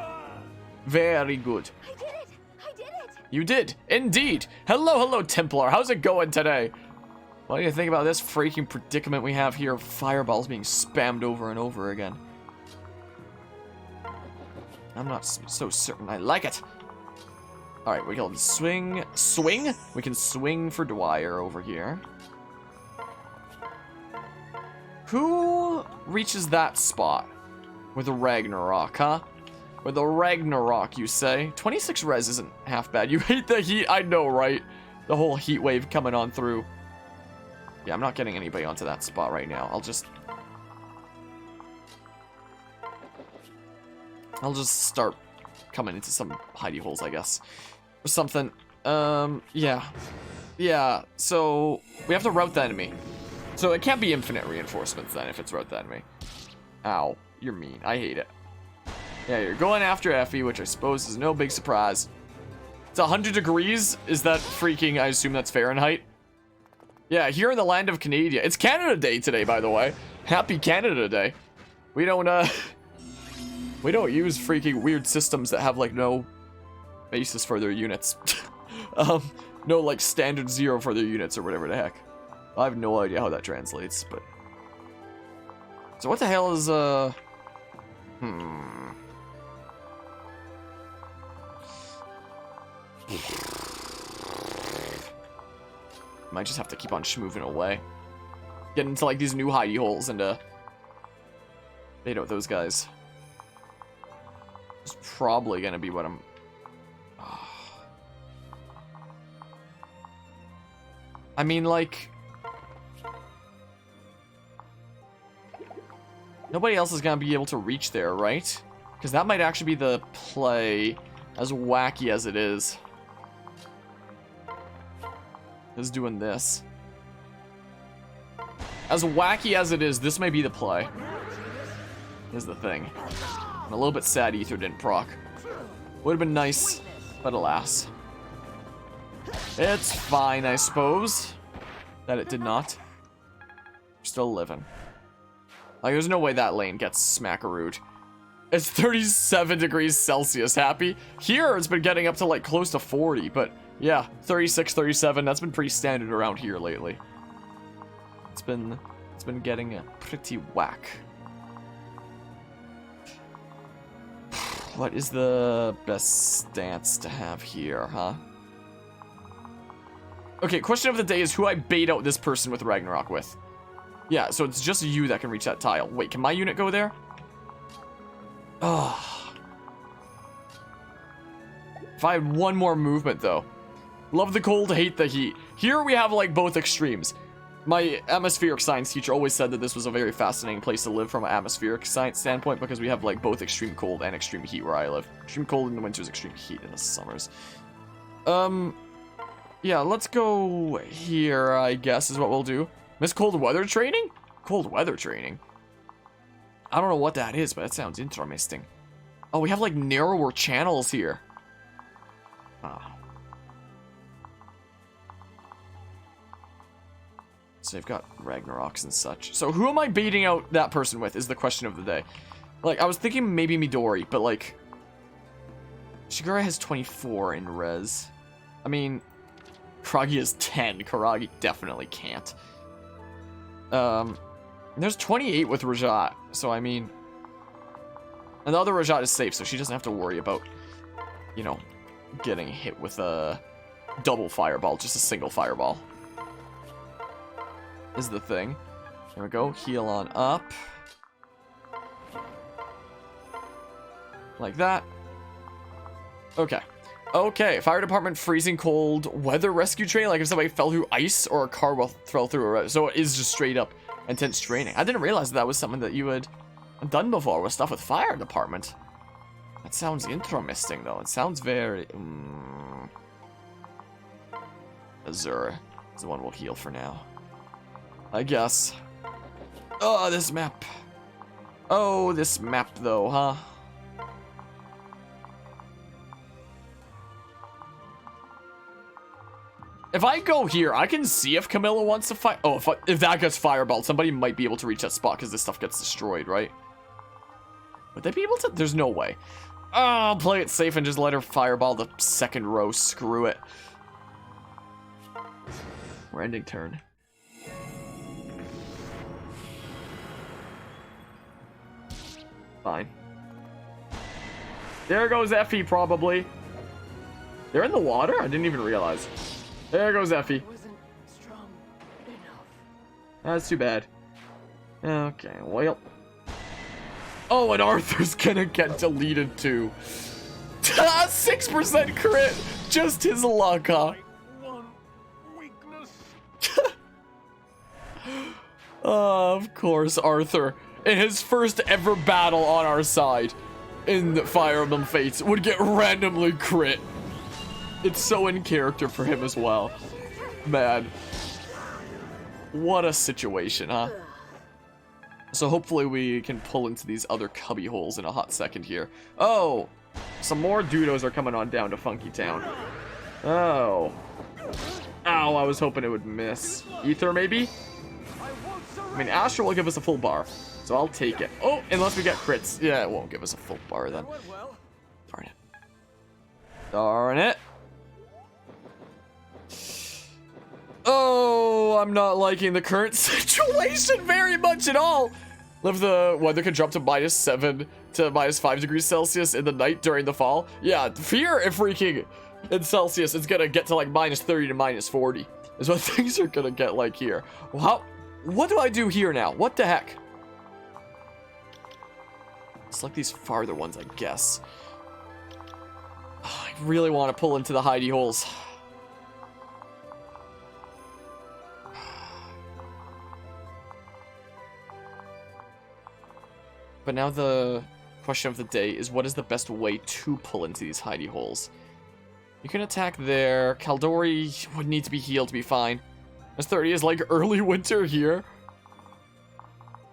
Very good. I did it! I did it! You did, indeed. Hello, hello, Templar. How's it going today? What do you think about this freaking predicament we have here of fireballs being spammed over and over again? I'm not so certain I like it. Alright, we can swing. Swing? We can swing for Dwyer over here. Who reaches that spot with a Ragnarok, huh? With a Ragnarok, you say? 26 res isn't half bad. You hate the heat? I know, right? The whole heat wave coming on through. Yeah, I'm not getting anybody onto that spot right now. I'll just start coming into some hidey holes, I guess. Or something. Yeah. Yeah, so we have to route the enemy. So it can't be infinite reinforcements then if it's route the enemy. Ow, you're mean. I hate it. Yeah, you're going after Effie, which I suppose is no big surprise. It's 100 degrees. Is that freaking, I assume that's Fahrenheit? Yeah, here in the land of Canada. It's Canada Day today, by the way. Happy Canada Day. We don't use freaking weird systems that have, like, no basis for their units. No, like, standard 0 for their units or whatever the heck. I have no idea how that translates, but... So what the hell is, Might just have to keep on moving away. Get into, like, these new hidey holes and, you know, those guys. It's probably gonna be what I'm... I mean, like... Nobody else is gonna be able to reach there, right? Because that might actually be the play, as wacky as it is. Is doing this. As wacky as it is, this may be the play. Is the thing. I'm a little bit sad Ether didn't proc. Would have been nice, but alas. It's fine, I suppose, that it did not. We're still living. Like, there's no way that lane gets smackarooed. It's 37 degrees Celsius, happy. Here, it's been getting up to, like, close to 40, but yeah, 36, 37, that's been pretty standard around here lately. It's been getting pretty whack. What is the best stance to have here, huh? Okay, question of the day is who I bait out this person with Ragnarok with. Yeah, so it's just you that can reach that tile. Wait, can my unit go there? Oh. If I had one more movement, though. Love the cold, hate the heat. Here we have, like, both extremes. My atmospheric science teacher always said that this was a very fascinating place to live from an atmospheric science standpoint because we have, like, both extreme cold and extreme heat where I live. Extreme cold in the winters, extreme heat in the summers. Yeah, let's go here, I guess, is what we'll do. Miss cold weather training? Cold weather training? I don't know what that is, but that sounds interesting. Oh, we have, like, narrower channels here. Oh. So they've got Ragnaroks and such. So who am I baiting out that person with is the question of the day. Like, I was thinking maybe Midori, but, like... Shigura has 24 in res. I mean... Karagi has 10. Karagi definitely can't. There's 28 with Rajat, so I mean... And the other Rajat is safe, so she doesn't have to worry about, you know, getting hit with a double fireball, just a single fireball. Is the thing. There we go, heal on up. Like that. Okay. Okay, fire department, freezing cold, weather rescue train, like if somebody fell through ice or a car fell through a... So it is just straight up intense training. I didn't realize that was something that you had done before with stuff with fire department. That sounds interesting, though. It sounds very... Azure is the one we'll heal for now. I guess. Oh, this map. Oh, this map, though, huh? If I go here, I can see if Camilla wants to fight. Oh, if that gets fireballed, somebody might be able to reach that spot because this stuff gets destroyed, right? Would they be able to? There's no way. Oh, I'll play it safe and just let her fireball the second row. Screw it. We're ending turn. Fine. There goes Effie, probably. They're in the water? I didn't even realize. There goes Effie. Wasn't strong enough. That's too bad. Okay, well. Oh, and Arthur's gonna get deleted too. 6% crit! Just his luck, huh? One weakness. Of course, Arthur, in his first ever battle on our side in the Fire Emblem Fates, would get randomly crit. It's so in character for him as well. Man. What a situation, huh? So hopefully we can pull into these other cubby holes in a hot second here. Oh! Some more Dudos are coming on down to Funky Town. Oh. Ow, I was hoping it would miss. Ether, maybe? I mean, Astral will give us a full bar, so I'll take it. Oh, unless we get crits. Yeah, it won't give us a full bar then. Darn it. Darn it. Oh, I'm not liking the current situation very much at all. If the weather could drop to -7 to -5 degrees Celsius in the night during the fall. Yeah, fear if freaking in Celsius, it's gonna get to like -30 to -40 is what things are gonna get like here. Well, what do I do here now? What the heck? It's like these farther ones, I guess. Oh, I really want to pull into the hidey holes. But now the question of the day is, what is the best way to pull into these hidey holes? You can attack there. Kaldori would need to be healed to be fine. This 30 is like early winter here.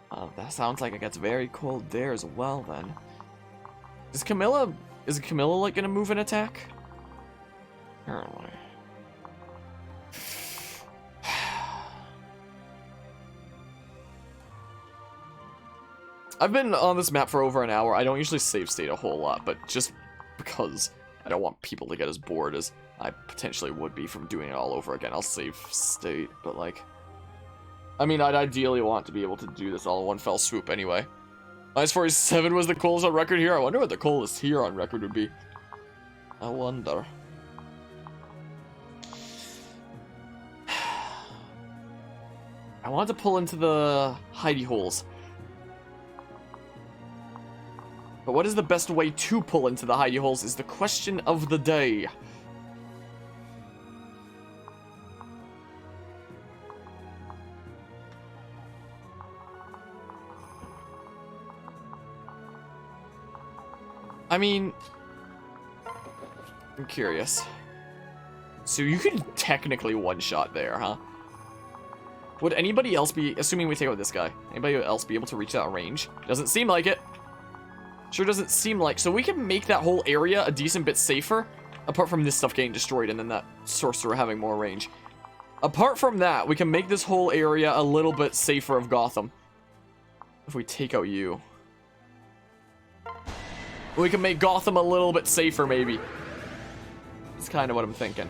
Oh, that sounds like it gets very cold there as well then. Is Camilla like gonna move and attack? Apparently. I've been on this map for over an hour. I don't usually save state a whole lot, but just because I don't want people to get as bored as I potentially would be from doing it all over again, I'll save state, but like... I mean, I'd ideally want to be able to do this all in one fell swoop anyway. -47 was the coolest on record here. I wonder what the coolest here on record would be. I wonder. I wanted to pull into the hidey holes. But what is the best way to pull into the hidey holes is the question of the day. I mean, I'm curious. So you could technically one-shot there, huh? Would anybody else be, assuming we take out this guy, anybody else be able to reach that range? Doesn't seem like it. Sure doesn't seem like. So we can make that whole area a decent bit safer, apart from this stuff getting destroyed and then that sorcerer having more range. Apart from that, we can make this whole area a little bit safer of Gotham. If we take out you. We can make Gotham a little bit safer, maybe. That's kind of what I'm thinking.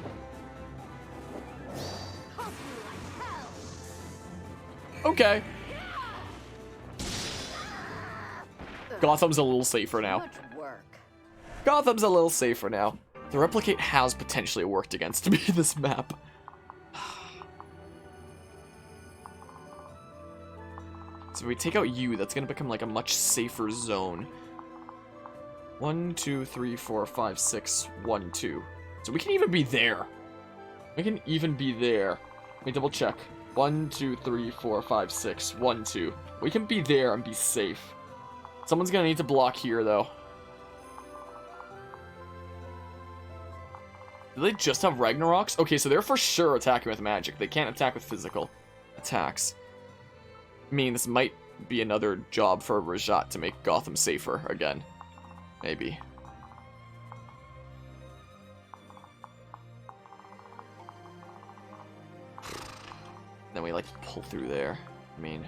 Okay. Gotham's a little safer now. Gotham's a little safer now. The replicate has potentially worked against me this map. So if we take out you, that's gonna become like a much safer zone. 1, 2, 3, 4, 5, 6, 1, 2. So we can even be there. We can even be there. Let me double check. 1, 2, 3, 4, 5, 6, 1, 2. We can be there and be safe. Someone's gonna need to block here, though. Do they just have Ragnaroks? Okay, so they're for sure attacking with magic. They can't attack with physical attacks. I mean, this might be another job for Rajat to make Gotham safer again. Maybe. Then we like pull through there. I mean,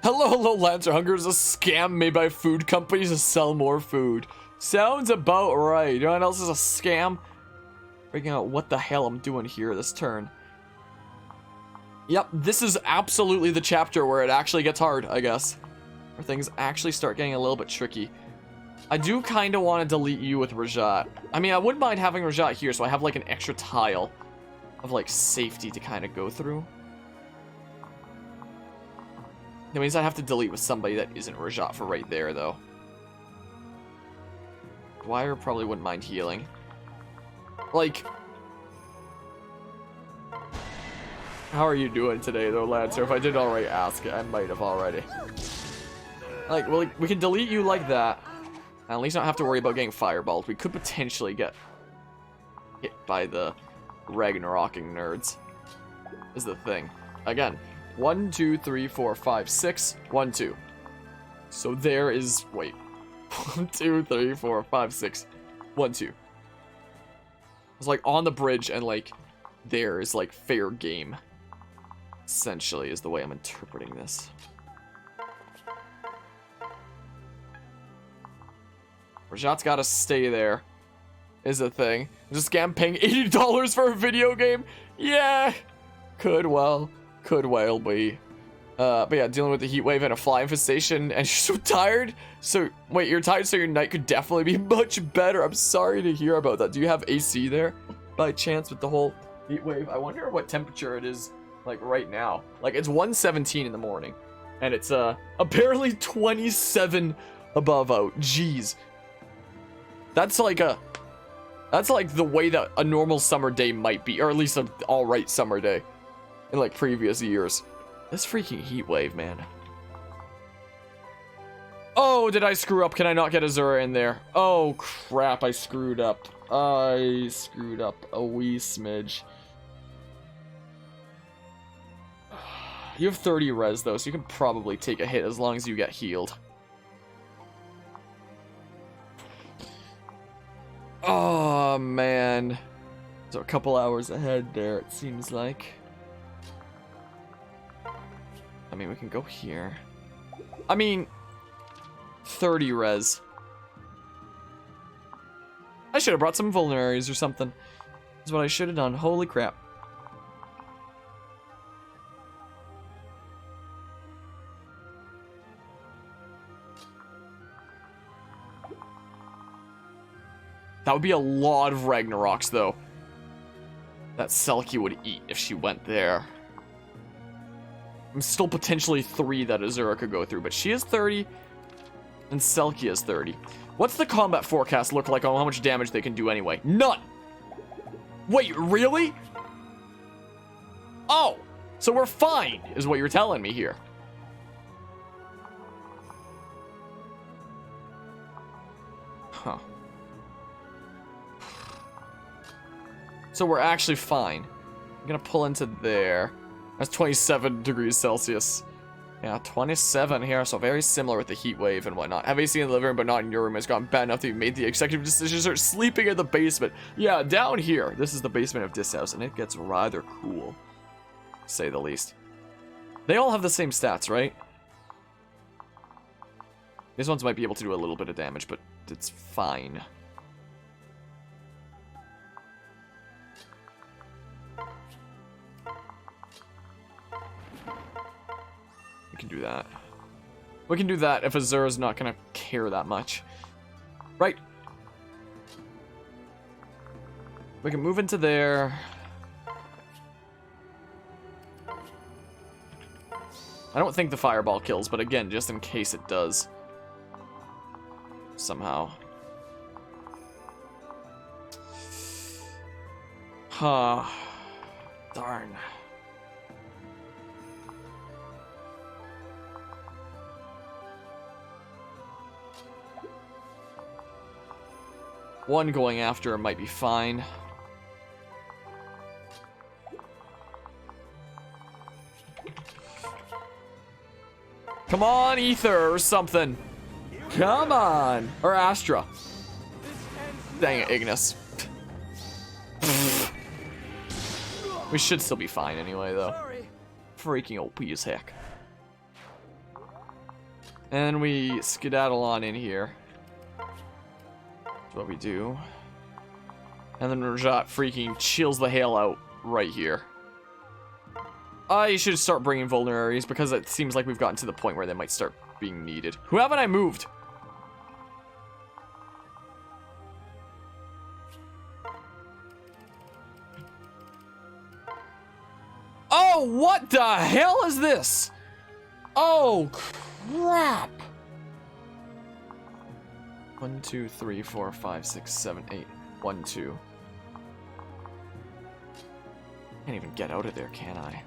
hello, Lancer Hunger is a scam made by food companies to sell more food. Sounds about right. You know what else is a scam? Figuring out what the hell I'm doing here this turn. Yep, this is absolutely the chapter where it actually gets hard, I guess. Where things actually start getting a little bit tricky. I do kind of want to delete you with Rajat. I mean, I wouldn't mind having Rajat here, so I have like an extra tile of like safety to kind of go through. That means I have to delete with somebody that isn't Rajat for right there, though. Dwyer probably wouldn't mind healing. Like, how are you doing today, though, Lancer? If I didn't already ask it, I might have already. Like, well, we can delete you like that. And at least not have to worry about getting fireballed. We could potentially get hit by the Ragnaroking nerds. Is the thing. Again, 1, 2, 3, 4, 5, 6, 1, 2. So there is, wait. 1, 2, 3, 4, 5, 6, 1, 2. It's like on the bridge and like there is like fair game. Essentially is the way I'm interpreting this. Rajat's gotta stay there. Is a thing. Just scam paying $80 for a video game? Yeah! Could well be. But yeah, dealing with the heat wave and a fly infestation, and you're so tired? So, wait, you're tired so your night could definitely be much better. I'm sorry to hear about that. Do you have AC there, by chance, with the whole heat wave? I wonder what temperature it is, like, right now. Like, it's 1:17 in the morning, and it's, apparently 27 above out. Jeez. That's like the way that a normal summer day might be, or at least an alright summer day in, like, previous years. This freaking heat wave, man. Oh, did I screw up? Can I not get Azura in there? Oh, crap, I screwed up. I screwed up a wee smidge. You have 30 res, though, so you can probably take a hit as long as you get healed. Oh, man. So a couple hours ahead there, it seems like. I mean, we can go here. I mean, 30 res. I should have brought some vulneraries or something. That's what I should have done. Holy crap. That would be a lot of Ragnaroks, though. That Selkie would eat if she went there. I'm still potentially 3 that Azura could go through, but she is 30, and Selkie is 30. What's the combat forecast look like on how much damage they can do anyway? None! Wait, really? Oh, so we're fine, is what you're telling me here. Huh. So we're actually fine. I'm gonna pull into there. That's 27 degrees Celsius. Yeah, 27 here, so very similar with the heat wave and whatnot. Have AC in the living room, but not in your room. It's gotten bad enough that you made the executive decision to start sleeping in the basement. Yeah, down here. This is the basement of this house, and it gets rather cool, to say the least. They all have the same stats, right? These ones might be able to do a little bit of damage, but it's fine. We can do that. We can do that if Azura's not gonna care that much. Right. We can move into there. I don't think the fireball kills, but again, just in case it does. Somehow. Huh. Darn. One going after him might be fine. Come on, Ether or something. Come on. Or Astra. Dang it, Ignis. We should still be fine anyway, though. Sorry. Freaking OP as heck. And we skedaddle on in here. That's what we do. And then Rajat freaking chills the hell out right here. I should start bringing vulneraries because it seems like we've gotten to the point where they might start being needed. Who haven't I moved? Oh, what the hell is this? Oh, crap. 1, 2, 3, 4, 5, 6, 7, 8. 1, 2. Can't even get out of there, can I?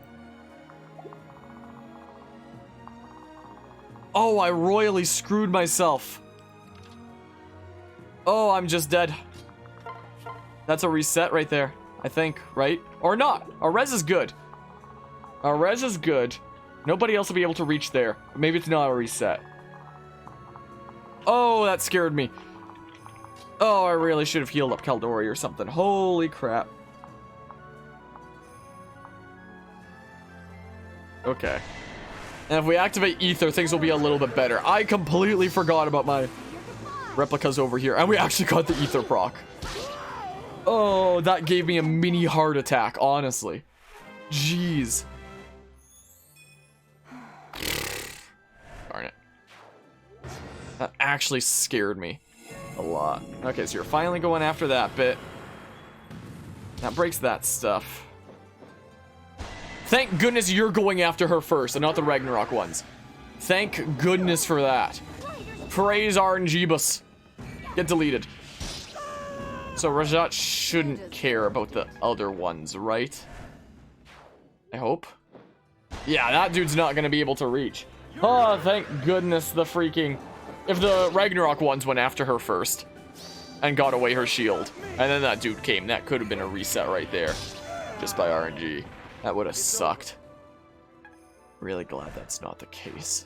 Oh, I royally screwed myself. Oh, I'm just dead. That's a reset right there, I think, right? Or not. Our res is good. Our res is good. Nobody else will be able to reach there. Maybe it's not a reset. Oh, that scared me. Oh, I really should have healed up Kaldori or something. Holy crap. Okay. And if we activate Ether, things will be a little bit better. I completely forgot about my replicas over here. And we actually got the Ether proc. Oh, that gave me a mini heart attack, honestly. Jeez. Darn it. That actually scared me a lot. Okay, so you're finally going after that bit. That breaks that stuff. Thank goodness you're going after her first and not the Ragnarok ones. Thank goodness for that. Praise RNGbus. Get deleted. So Rajat shouldn't care about the other ones, right? I hope. Yeah, that dude's not gonna be able to reach. Oh, thank goodness the freaking... If the Ragnarok ones went after her first and got away her shield, and then that dude came, that could have been a reset right there. Just by RNG. That would have sucked. Really glad that's not the case.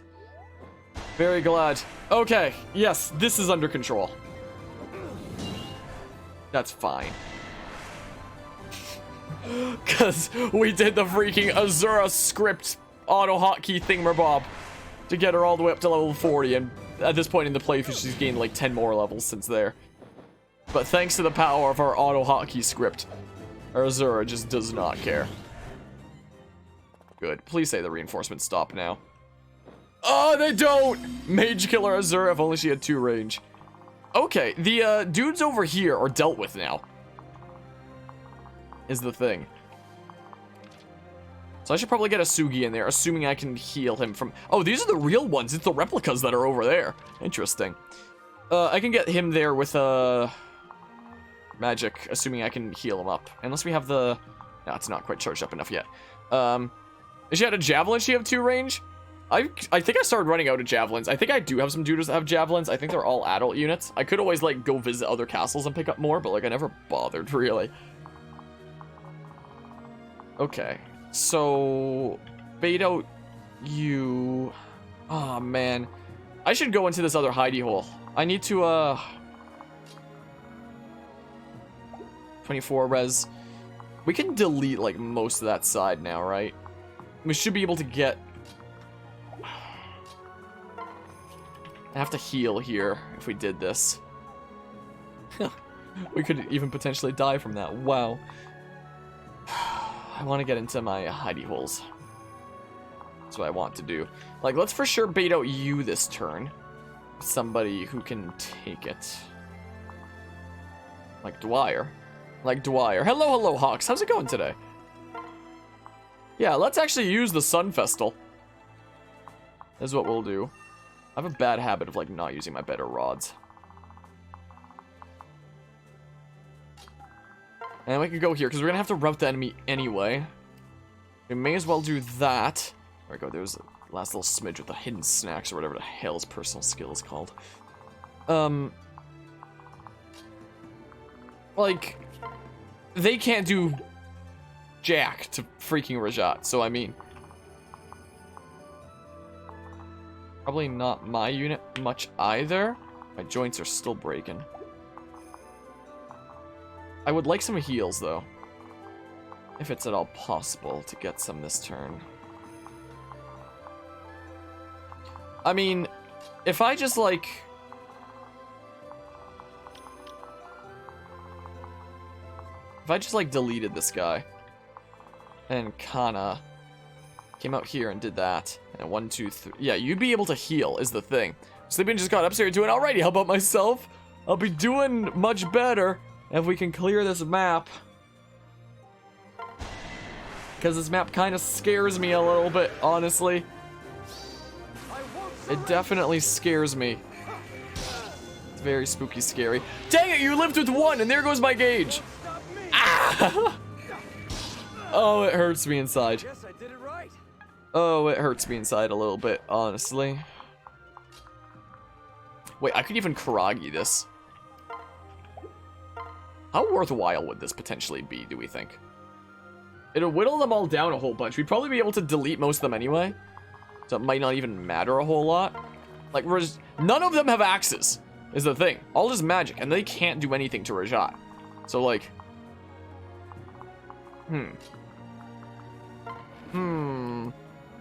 Very glad. Okay, yes, this is under control. That's fine. Because we did the freaking Azura script auto hotkey thingamabob to get her all the way up to level 40, and at this point in the playthrough, she's gained like 10 more levels since there. But thanks to the power of our auto hotkey script, our Azura just does not care. Good. Please say the reinforcements stop now. Oh, they don't! Mage Killer Azura, if only she had 2 range. Okay, the dudes over here are dealt with now. Is the thing. So I should probably get a Sugi in there, assuming I can heal him from... Oh, these are the real ones. It's the replicas that are over there. Interesting. I can get him there with magic, assuming I can heal him up. Unless we have the... No, it's not quite charged up enough yet. If she had a javelin, she have 2 range? I think I started running out of javelins. I think I do have some dudes that have javelins. I think they're all adult units. I could always, like, go visit other castles and pick up more, but, like, I never bothered, really. Okay. So, bait out you... Oh, man. I should go into this other hidey hole. I need to, 24 res. We can delete, like, most of that side now, right? We should be able to get... I have to heal here if we did this. We could even potentially die from that. Wow. I want to get into my hidey holes. That's what I want to do. Like, let's for sure bait out you this turn. Somebody who can take it. Like Dwyer. Like Dwyer. Hello, hello, Hawks. How's it going today? Yeah, let's actually use the Sun Festal. Is what we'll do. I have a bad habit of, like, not using my better rods. And we can go here, because we're going to have to rout the enemy anyway. We may as well do that. There we go, there's a last little smidge with the hidden snacks, or whatever the hell his personal skill is called. Like, they can't do jack to freaking Rajat, so I mean... Probably not my unit much either. My joints are still breaking. I would like some heals, though. If it's at all possible to get some this turn. I mean, if I just, like... If I just, like, deleted this guy. And Kana came out here and did that. And 1, 2, 3... Yeah, you'd be able to heal, is the thing. Sleeping just got upstairs doing alrighty. How about myself? I'll be doing much better if we can clear this map. Because this map kind of scares me a little bit, honestly. It definitely scares me. It's very spooky scary. Dang it, you lived with 1 and there goes my gauge. Ah! Oh, it hurts me inside. Oh, it hurts me inside a little bit, honestly. Wait, I could even Karagi this. How worthwhile would this potentially be, do we think? It'll whittle them all down a whole bunch. We'd probably be able to delete most of them anyway. So it might not even matter a whole lot. Like, none of them have axes, is the thing. All is magic, and they can't do anything to Rajat. So, like...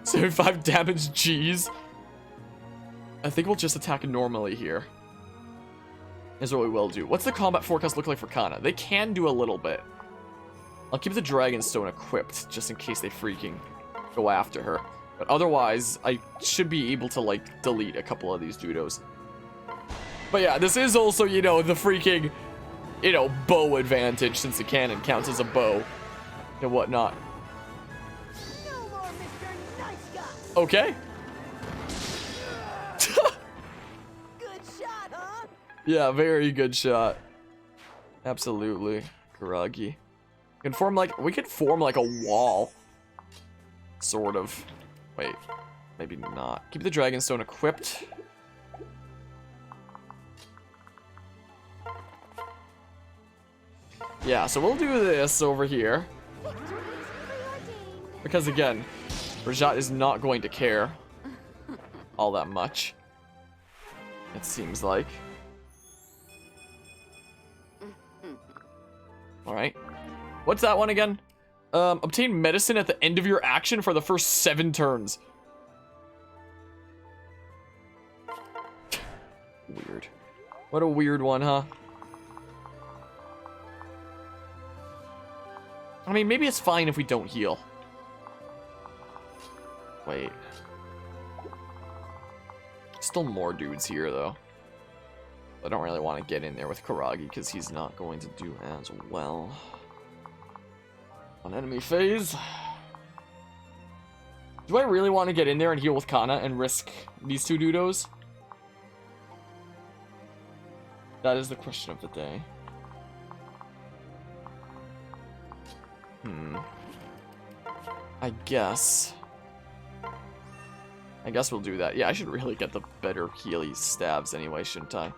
75 damage, jeez. I think we'll just attack normally here. Is what we will do. What's the combat forecast look like for Kana? They can do a little bit. I'll keep the Dragon Stone equipped, just in case they freaking go after her. But otherwise, I should be able to, like, delete a couple of these Judos. But yeah, this is also, you know, the freaking, you know, bow advantage, since the cannon counts as a bow and whatnot. No more Mr. Nice Guy. Okay. Good shot, huh? Yeah, very good shot. Absolutely. Karagi. We could form like a wall. Sort of. Wait. Maybe not. Keep the Dragonstone equipped. Yeah, so we'll do this over here. Because again, Rajat is not going to care all that much. It seems like. Alright. What's that one again? Obtain medicine at the end of your action for the first 7 turns. Weird. What a weird one, huh? I mean, maybe it's fine if we don't heal. Wait. Still more dudes here, though. I don't really want to get in there with Karagi, because he's not going to do as well. On enemy phase. Do I really want to get in there and heal with Kana and risk these 2 Dudos? That is the question of the day. I guess we'll do that. Yeah, I should really get the better Healy stabs anyway, shouldn't I?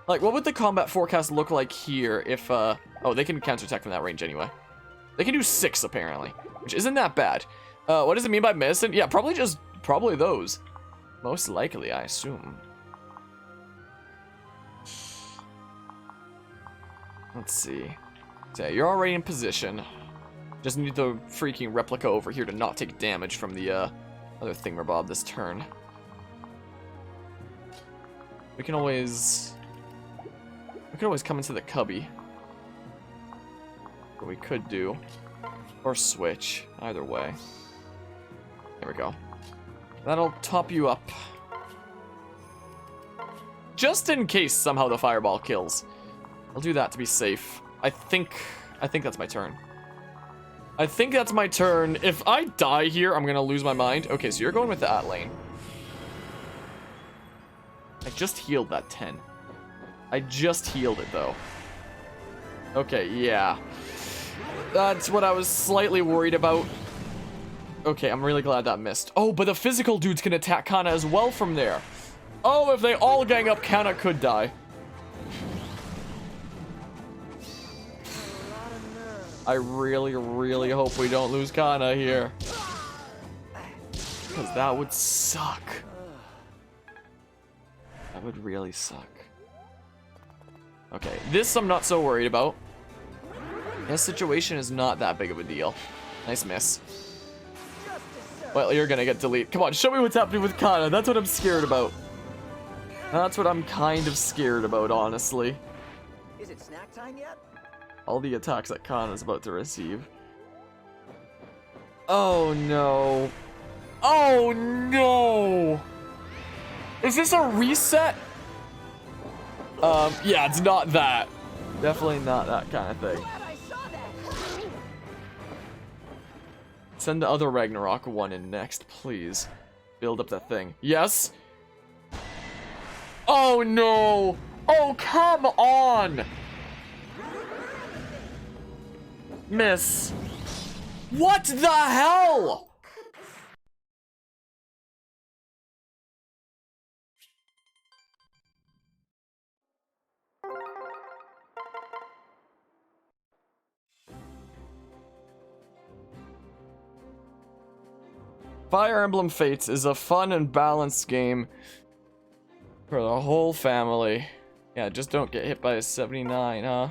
Like, what would the combat forecast look like here if, oh, they can counterattack from that range anyway. They can do 6, apparently, which isn't that bad. What does it mean by medicine? Yeah, probably those. Most likely, I assume. Let's see. So, you're already in position. Just need the freaking replica over here to not take damage from the, other thingamabob this turn. We can always come into the cubby. What we could do. Or switch. Either way. There we go. That'll top you up. Just in case somehow the fireball kills. I'll do that to be safe. I think that's my turn. I think that's my turn. If I die here, I'm gonna lose my mind. Okay, so you're going with that lane. I just healed that 10. I just healed it, though. Okay, yeah. That's what I was slightly worried about. Okay, I'm really glad that missed. Oh, but the physical dudes can attack Kana as well from there. Oh, if they all gang up, Kana could die. I really, really hope we don't lose Kana here. Because that would suck. That would really suck. Okay, this I'm not so worried about. This situation is not that big of a deal. Nice miss. Well, you're gonna get deleted. Come on, show me what's happening with Kana. That's what I'm scared about. That's what I'm kind of scared about, honestly. Is it snack time yet? All the attacks that Kana's about to receive. Oh no. Oh no! Is this a reset? Yeah, it's not that. Definitely not that kind of thing. Glad I saw that. Send the other Ragnarok one in next, please. Build up that thing. Yes? Oh no! Oh, come on! Miss. What the hell? Fire Emblem Fates is a fun and balanced game for the whole family. Yeah, just don't get hit by a 79, huh?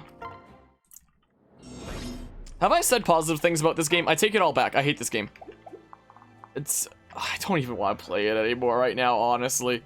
Have I said positive things about this game? I take it all back. I hate this game. I don't even want to play it anymore right now, honestly.